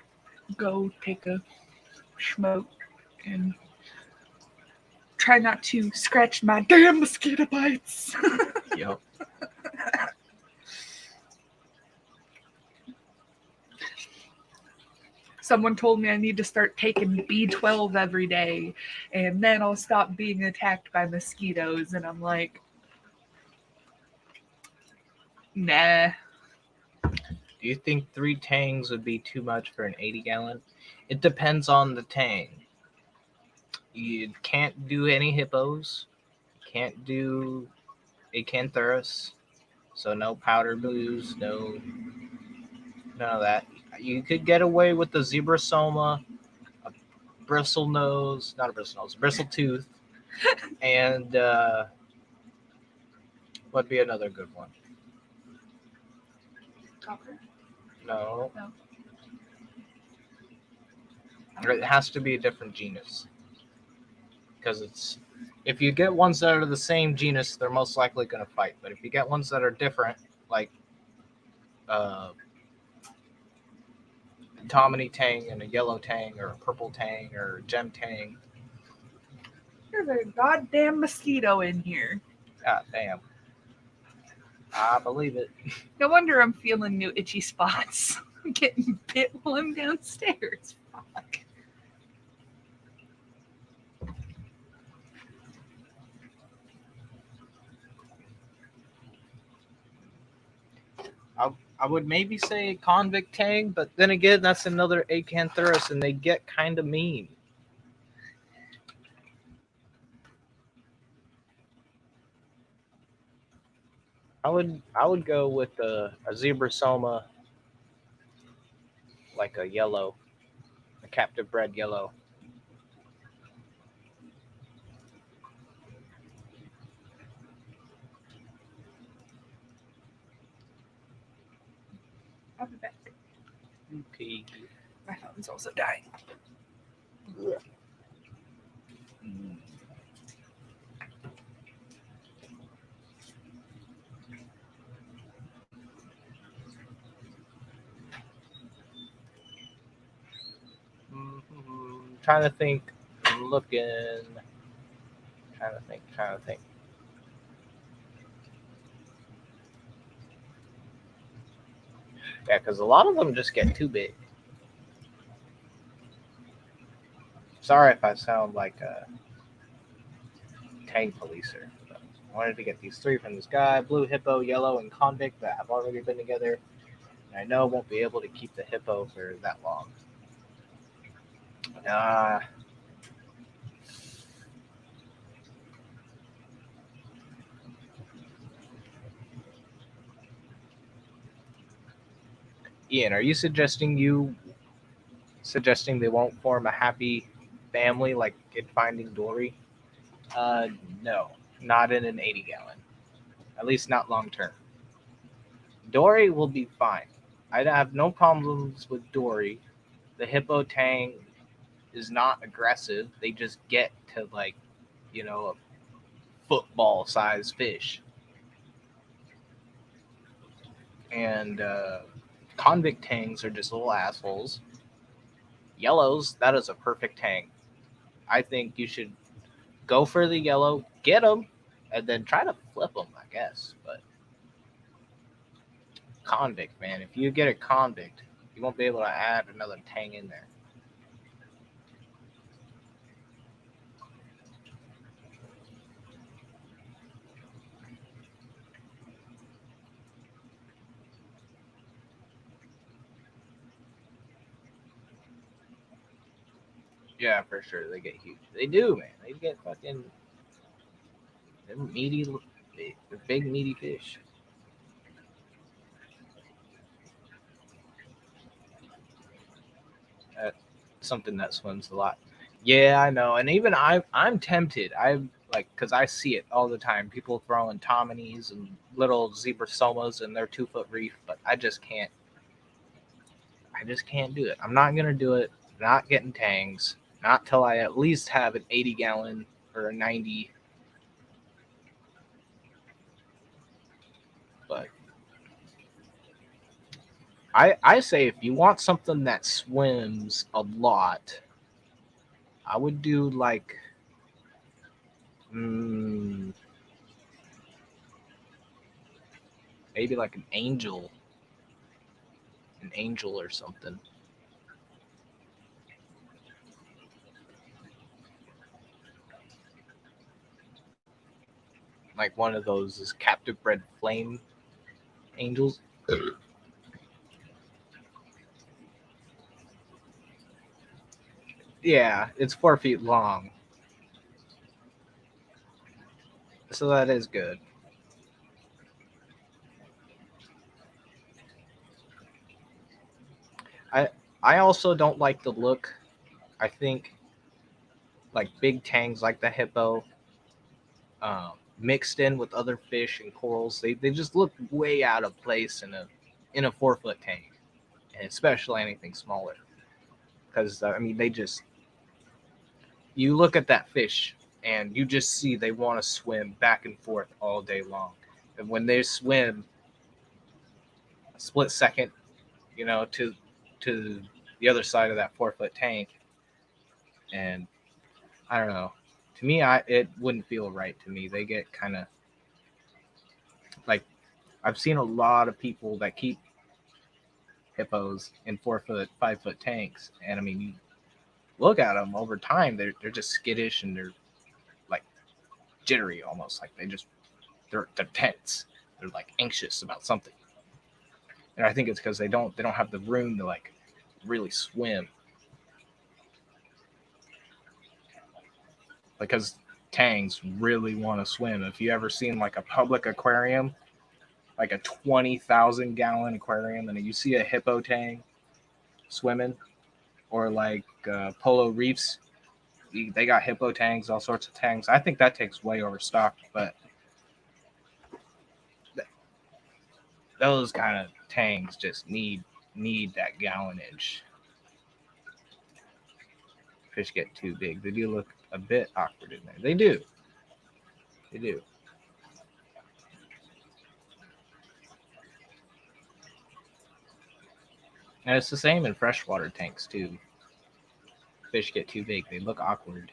go take a smoke and try not to scratch my damn mosquito bites. Yep. Someone told me I need to start taking B12 every day, and then I'll stop being attacked by mosquitoes. And I'm like, nah. Do you think 3 tangs would be too much for an 80-gallon? It depends on the tang. You can't do any hippos. Can't do Acanthurus. So no powder blues, none of that. You could get away with the Zebrasoma, a bristle nose, not a bristle nose, bristle tooth, and what'd be another good one? Copper. No. No. It has to be a different genus. Because if you get ones that are the same genus, they're most likely going to fight. But if you get ones that are different, like Tomini Tang and a yellow tang or a purple tang or a gem tang. There's a goddamn mosquito in here. God damn. I believe it. No wonder I'm feeling new itchy spots. I'm getting bit while I'm downstairs. Fuck. I would maybe say convict tang, but then again, that's another Acanthurus, and they get kind of mean. I would go with a Zebrasoma, like a yellow, a captive bred yellow. I'll be back. Okay. My phone's also dying. trying to think. I'm looking. Trying to think. Yeah, because a lot of them just get too big. Sorry if I sound like a tank policer. But I wanted to get these three from this guy: blue hippo, yellow, and convict that have already been together. And I know I won't be able to keep the hippo for that long. Ian, are you suggesting they won't form a happy family like in Finding Dory? No, not in an 80-gallon. At least not long term. Dory will be fine. I have no problems with Dory. The hippo tang is not aggressive. They just get to a football sized fish. And convict tangs are just little assholes. Yellows, that is a perfect tang. I think you should go for the yellow, get them, and then try to flip them, I guess. But convict, man, if you get a convict, you won't be able to add another tang in there. Yeah, for sure. They get huge. They do, man. They get fucking they're meaty, they're big meaty fish. That's something that swims a lot. Yeah, I know. And even I'm tempted. I'm like, because I see it all the time. People throwing tomanies and little zebra somas in their 2 foot reef, but I just can't. I just can't do it. I'm not gonna do it. Not getting tangs. Not till I at least have an 80-gallon or a 90. But I say if you want something that swims a lot, I would do like maybe like an angel or something. Like one of those is captive bred flame angels. Yeah, it's 4 feet long, so that is good. I I also don't like the look. I think like big tangs like the hippo, mixed in with other fish and corals, they just look way out of place in a 4 foot tank, and especially anything smaller. Because I mean, they just you look at that fish and you just see they want to swim back and forth all day long, and when they swim a split second, to the other side of that 4 foot tank, and I don't know. To me, it wouldn't feel right to me. They get kind of like I've seen a lot of people that keep hippos in 4 foot, 5 foot tanks, and I mean, you look at them over time, they're just skittish and they're like jittery almost, like they're tense. They're like anxious about something, and I think it's because they don't have the room to like really swim, because tangs really want to swim. If you ever seen like a public aquarium, like a 20,000 gallon aquarium, and you see a hippo tang swimming, or like Polo Reefs, they got hippo tangs, all sorts of tangs. I think that tank's way overstocked, but those kind of tangs just need that gallonage. Fish get too big. They do look a bit awkward in there. They do. They do. And it's the same in freshwater tanks too. fish get too big. They look awkward.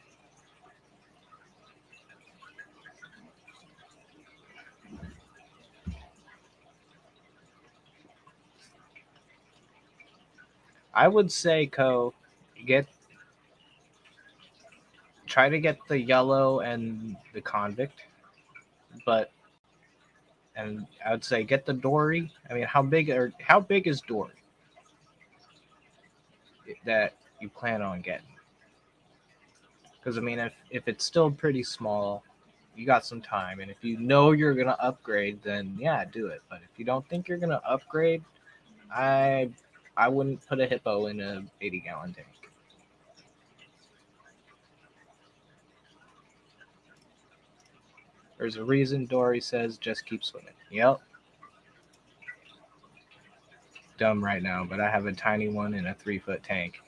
I would say, try to get the yellow and the convict, and I would say get the dory. I mean, how big is dory that you plan on getting? Because I mean, if it's still pretty small, you got some time, and if you know you're gonna upgrade, then yeah, do it. But if you don't think you're gonna upgrade, I wouldn't put a hippo in a 80-gallon tank. There's a reason Dory says just keep swimming. Yep. Dumb right now, but I have a tiny one in a 3-foot tank.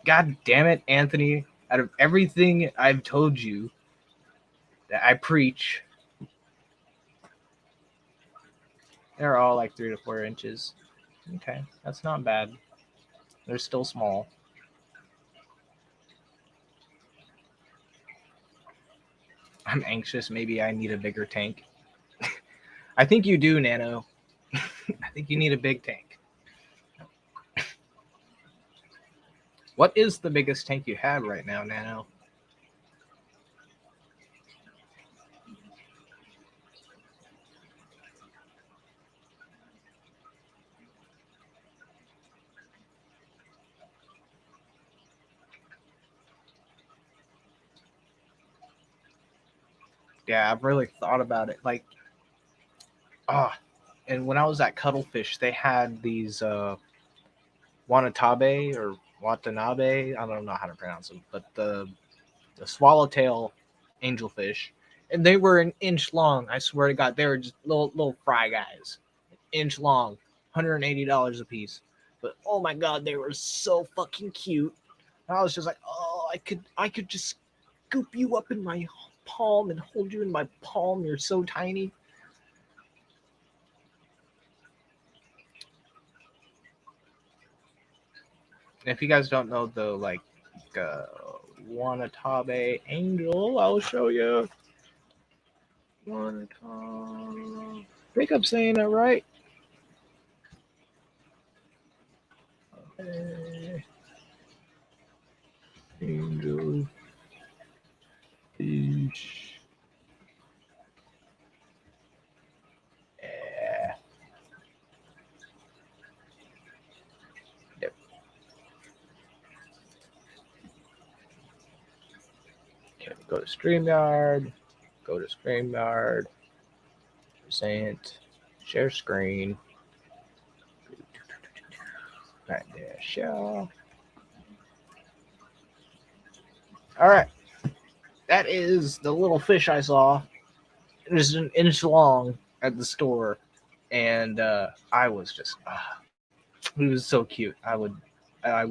God damn it, Anthony. Out of everything I've told you that I preach, they're all like 3 to 4 inches. Okay, that's not bad. They're still small. I'm anxious. Maybe I need a bigger tank. I think you do, Nano. I think you need a big tank. What is the biggest tank you have right now, Nano? Yeah, I've really thought about it. Like, and when I was at Cuttlefish, they had these Watanabe or Watanabe. I don't know how to pronounce them, but the swallowtail angelfish, and they were an inch long. I swear to God, they were just little fry guys, inch long, $180 a piece. But oh my God, they were so fucking cute. And I was just like, oh, I could just scoop you up in my palm and hold you in my palm. You're so tiny. If you guys don't know the Wanatabe angel, I'll show you. Wanatabe. I think I'm saying that right. Angel fish. Yeah. Yep. Okay, go to StreamYard. Go to StreamYard. Present. Share screen. Right there. Show. All right. That is the little fish I saw. It was an inch long at the store, and I was just, he was so cute. I wish I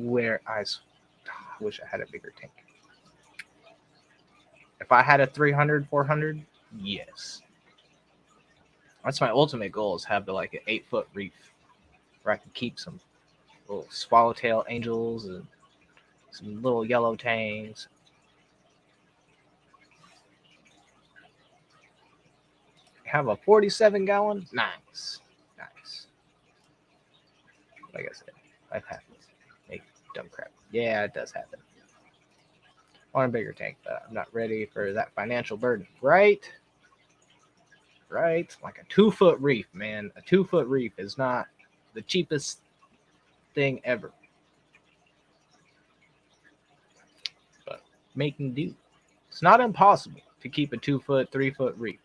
had a bigger tank. If I had a 300, 400, yes. That's my ultimate goal, is have an 8-foot reef where I can keep some little swallowtail angels and some little yellow tangs. Have a 47-gallon? Nice. Like I said, life happens. Make dumb crap. Yeah, it does happen. I want a bigger tank, but I'm not ready for that financial burden. Right? Like a 2-foot reef, man. A 2-foot reef is not the cheapest thing ever. But making do. It's not impossible to keep a 2-foot, 3-foot reef.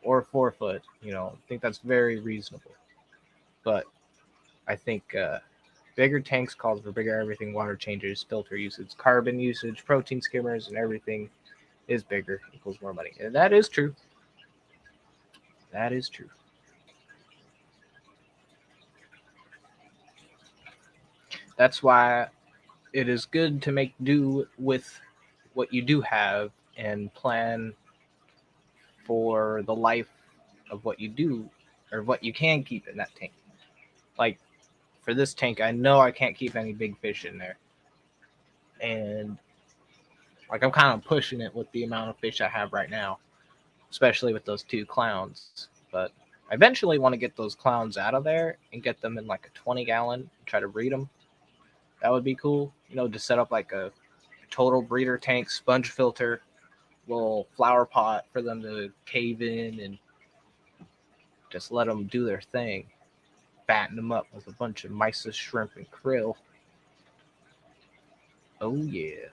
Or 4-foot. I think that's very reasonable. But I think bigger tanks calls for bigger everything, water changes, filter usage, carbon usage, protein skimmers, and everything is bigger equals more money. And that is true. That is true. That's why it is good to make do with what you do have and plan for the life of what you do or what you can keep in that tank. Like for this tank, I know I can't keep any big fish in there. and like I'm kind of pushing it with the amount of fish I have right now, especially with those two clowns. But I eventually want to get those clowns out of there and get them in like a 20-gallon, try to breed them. That would be cool, to set up like a total breeder tank, sponge filter, little flower pot for them to cave in and just let them do their thing. Fatten them up with a bunch of mysis, shrimp, and krill. Oh, yeah.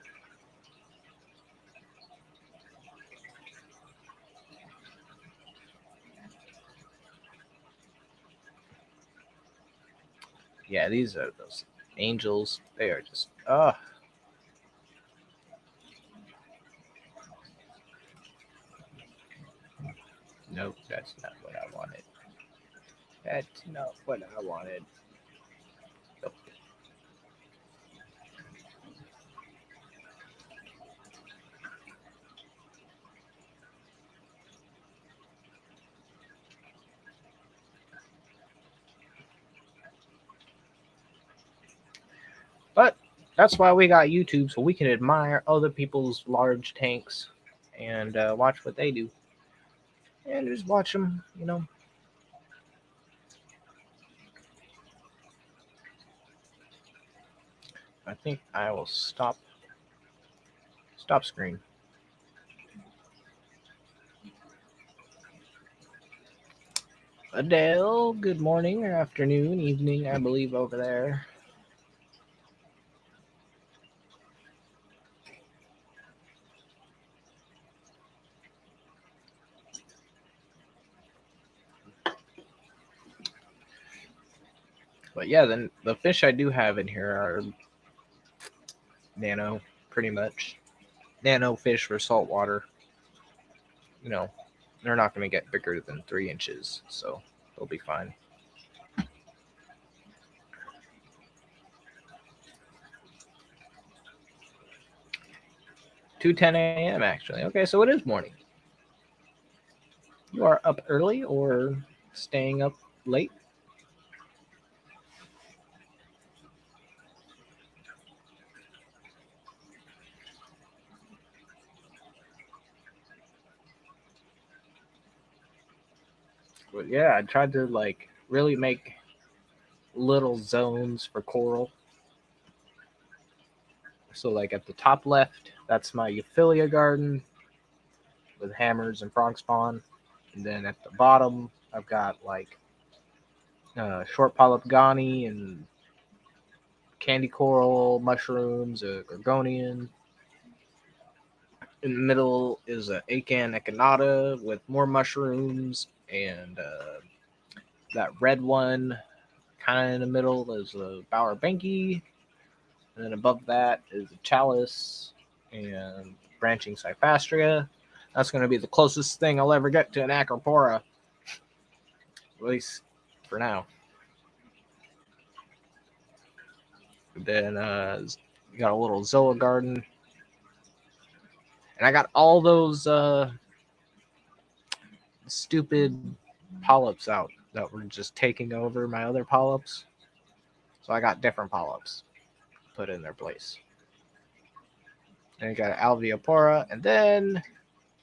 Yeah, these are those angels. They are just, nope, that's not what I wanted. That's not what I wanted. Nope. But that's why we got YouTube, so we can admire other people's large tanks and watch what they do. And just watch them. I think I will stop screen. Adele, good morning or afternoon, evening, I believe, over there. But yeah, then the fish I do have in here are nano, pretty much. Nano fish for saltwater. They're not going to get bigger than 3 inches, so they'll be fine. Two 10 a.m. actually. Okay, so it is morning. You are up early or staying up late? But yeah, I tried to like really make little zones for coral. So like at the top left, that's my Euphilia garden with hammers and frog spawn. And then at the bottom, I've got like short polyp gani and candy coral, mushrooms, a gorgonian. In the middle is a acan echinata with more mushrooms, and that red one kind of in the middle is a Bower Banky. And then above that is a chalice and branching cyphastria. That's going to be the closest thing I'll ever get to an acropora, at least for now. Then you got a little Zoa garden. And I got all those stupid polyps out that were just taking over my other polyps. So I got different polyps put in their place. And you got Alveopora, and then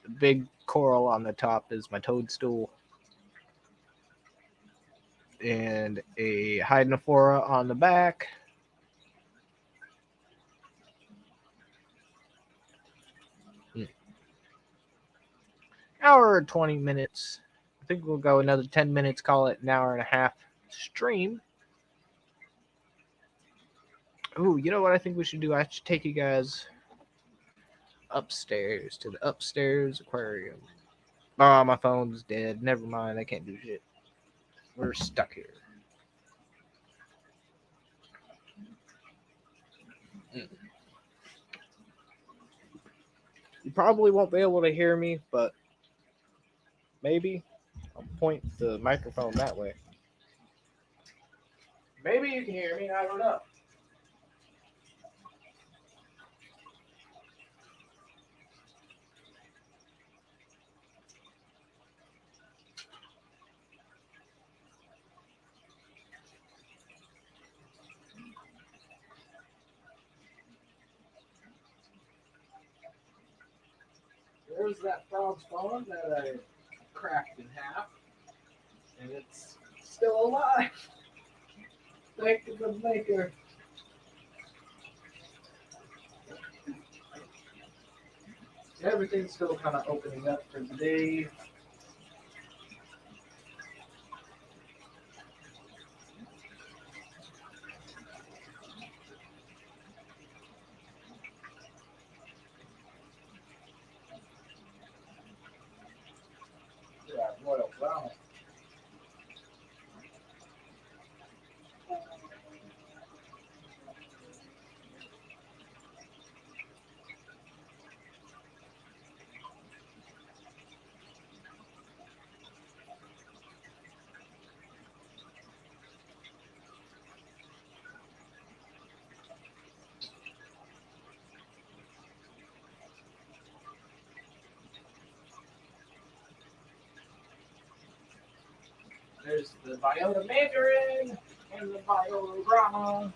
the big coral on the top is my toadstool. And a Hydnophora on the back. Hour or 20 minutes. I think we'll go another 10 minutes, call it an hour and a half stream. Ooh, you know what I think we should do? I should take you guys upstairs to the upstairs aquarium. Oh, my phone's dead. Never mind. I can't do shit. We're stuck here. You probably won't be able to hear me, but maybe I'll point the microphone that way. Maybe you can hear me. I don't know. there's that frog's spawn that I cracked in half, and it's still alive. Thank the maker. Everything's still kind of opening up for the day. Yeah, Royal Brown. There's the Biota Mandarin and the Biota Brahma.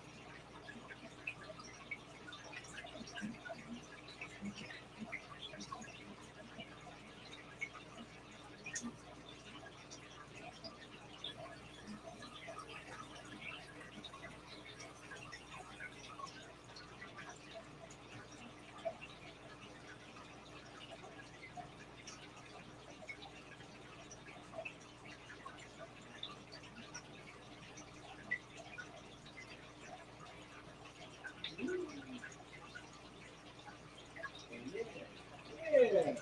Yeah.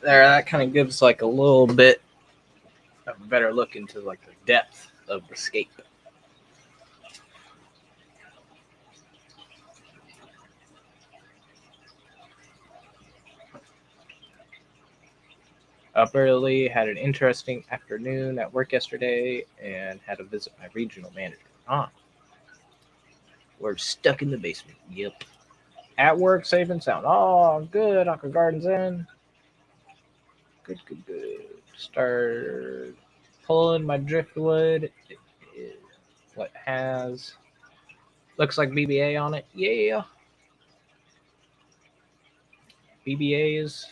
There, that kind of gives like a little bit of a better look into like the depth of the scape. Up early, had an interesting afternoon at work yesterday, and had to visit my regional manager. We're stuck in the basement. Yep. At work, safe and sound. Oh, good. Aqua Garden's in. Good. Start pulling my driftwood. What has looks like BBA on it. Yeah. BBAs.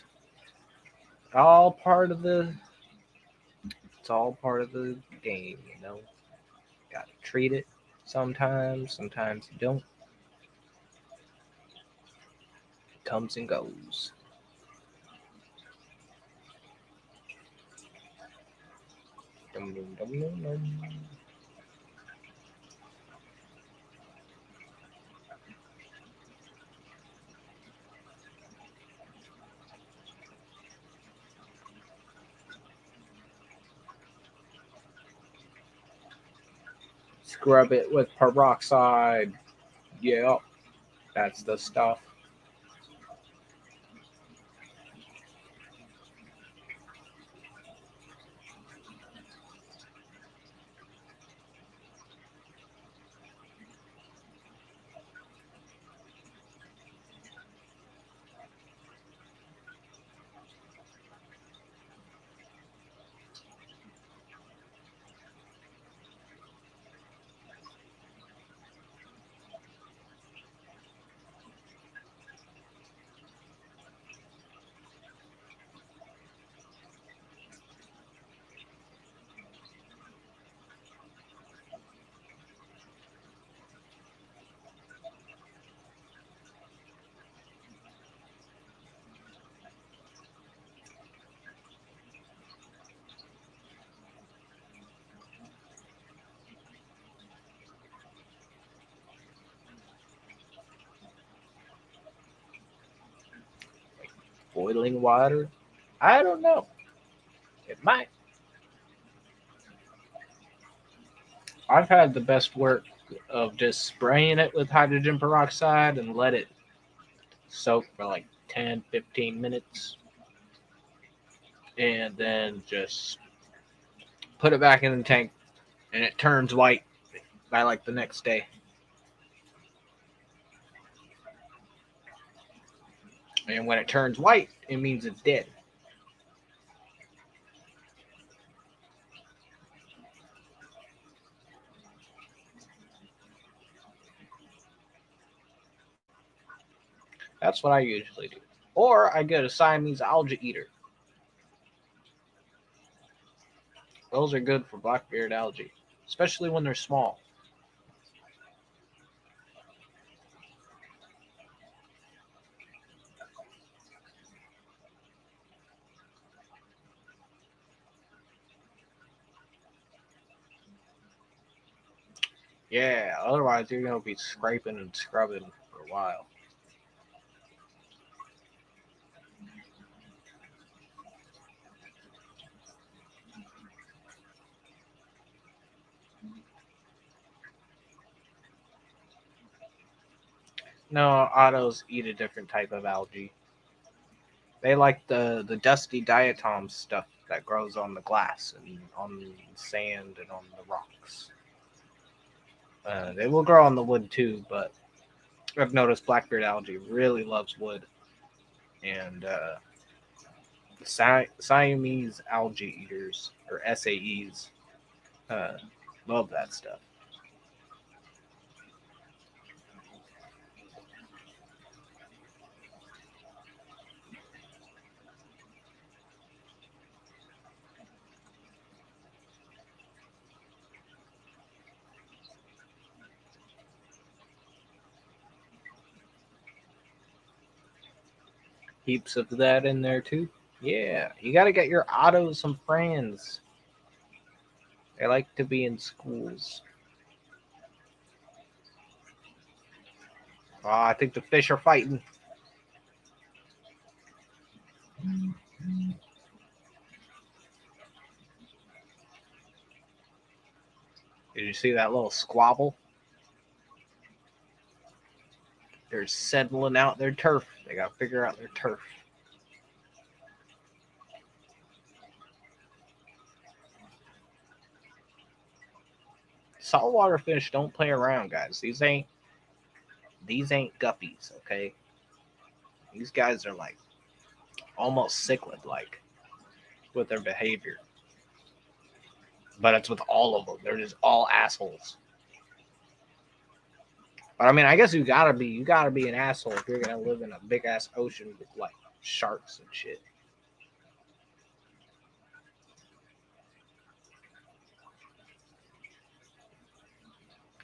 All part of the. It's all part of the game, you know. Got to treat it. Sometimes you don't. It comes and goes. Dum. Scrub it with peroxide. Yeah, that's the stuff. Boiling water? I don't know. It might. I've had the best work of just spraying it with hydrogen peroxide and let it soak for like 10, 15 minutes. And then just put it back in the tank and it turns white by like the next day. And when it turns white, it means it's dead. That's what I usually do. Or I get a Siamese algae eater. Those are good for black-bearded algae, especially when they're small. Yeah, otherwise you're gonna be scraping and scrubbing for a while. No, otters eat a different type of algae. They like the dusty diatom stuff that grows on the glass and on the sand and on the rocks. They will grow on the wood too, but I've noticed blackbeard algae really loves wood, and the Siamese algae eaters or SAEs uh, love that stuff. Heaps of that in there too. Yeah, you got to get your Otto some friends. They like to be in schools. Oh, I think the fish are fighting. Did you see that little squabble? They're settling out their turf. They got to figure out their turf. Saltwater fish don't play around, guys. These ain't guppies, okay? These guys are like almost cichlid like with their behavior. But it's with all of them. They're just all assholes. But I mean, I guess you gotta be an asshole if you're gonna live in a big ass ocean with like sharks and shit.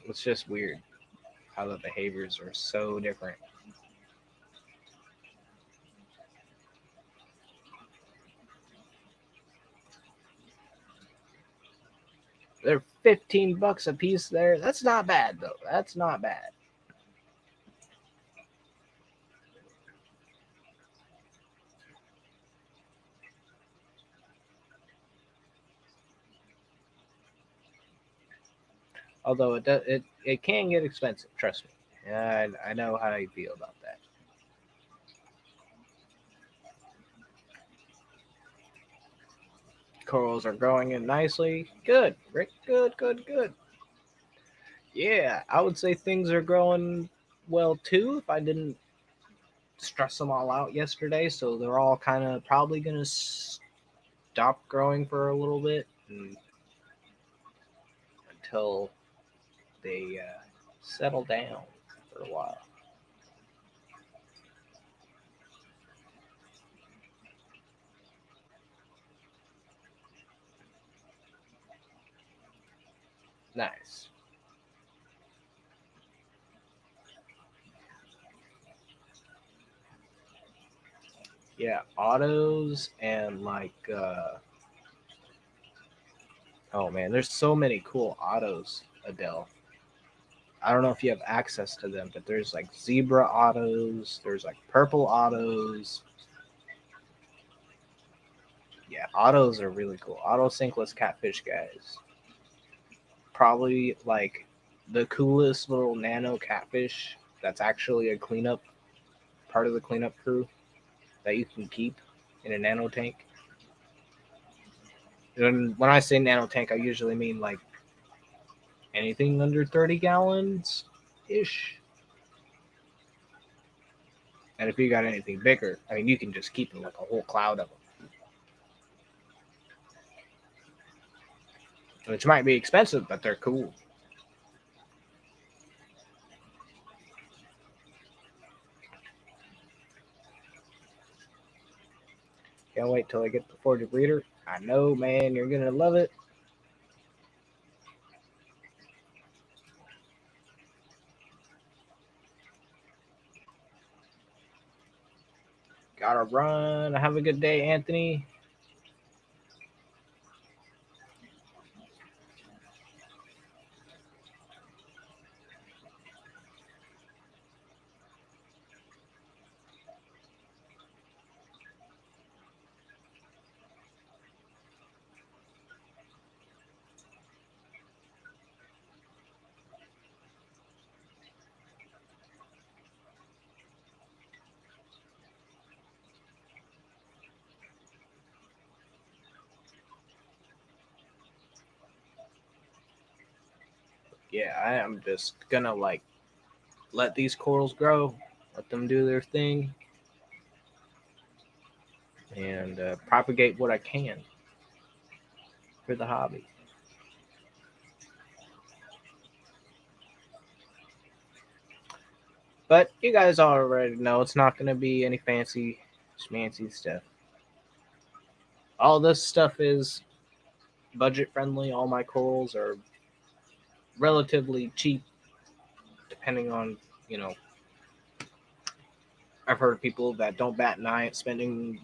It's just weird how the behaviors are so different. They're $15 a piece there. That's not bad though. That's not bad. Although it can get expensive. Trust me. Yeah, I know how you feel about that. Corals are growing in nicely. Good, Rick. Good, good, good. Yeah, I would say things are growing well too. If I didn't stress them all out yesterday, so they're all kind of probably gonna stop growing for a little bit until they settle down for a while. Nice. Yeah, autos and like oh man, there's so many cool autos, Adele. I don't know if you have access to them, but there's like zebra autos, there's like purple autos. Yeah, autos are really cool. Auto sinkless catfish guys. Probably like the coolest little nano catfish that's actually a cleanup part of the cleanup crew that you can keep in a nano tank. And when I say nano tank, I usually mean like anything under 30 gallons ish. And if you got anything bigger, I mean, you can just keep like a whole cloud of them. Which might be expensive, but they're cool. Can't wait till I get the 40 breeder. I know, man, you're going to love it. Gotta run. Have a good day, Anthony. Yeah, I am just gonna like let these corals grow, let them do their thing, and propagate what I can for the hobby. But you guys already know it's not gonna be any fancy schmancy stuff. All this stuff is budget friendly. All my corals are relatively cheap, depending on, you know, I've heard of people that don't bat an eye at spending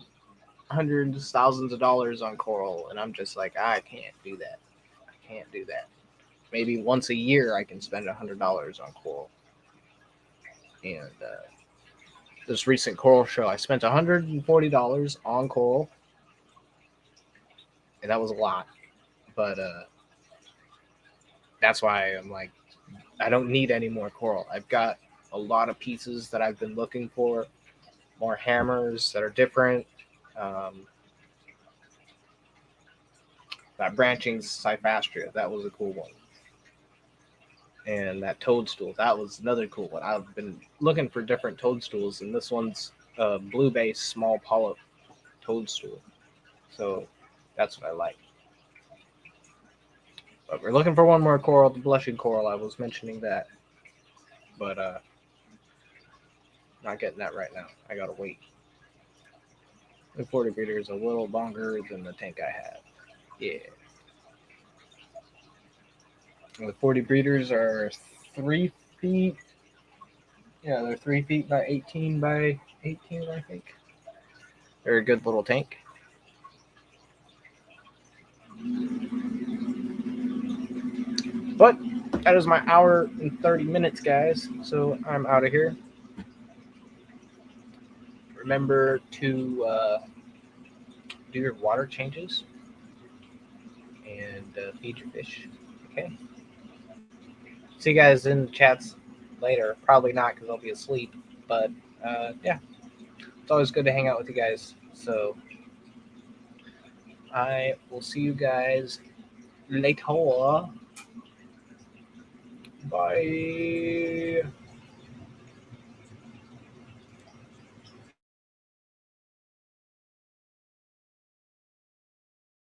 hundreds, thousands of dollars on coral, and I'm just like, I can't do that. I can't do that. Maybe once a year I can spend $100 on coral. And this recent coral show, I spent $140 on coral, and that was a lot. But that's why I'm like, I don't need any more coral. I've got a lot of pieces that I've been looking for, more hammers that are different. That branching Cyphastria, that was a cool one. And that toadstool, that was another cool one. I've been looking for different toadstools, and this one's a blue base small polyp toadstool. So that's what I like. But we're looking for one more coral, the blushing coral. I was mentioning that. But not getting that right now. I gotta wait. The 40 breeder is a little longer than the tank I have. Yeah. And the 40 breeders are 3 feet. Yeah, they're 3 feet by 18 by 18, I think. They're a good little tank. But that is my hour and 30 minutes, guys. So I'm out of here. Remember to do your water changes and feed your fish. Okay. See you guys in the chats later. Probably not because I'll be asleep. But yeah, it's always good to hang out with you guys. So I will see you guys later. Bye.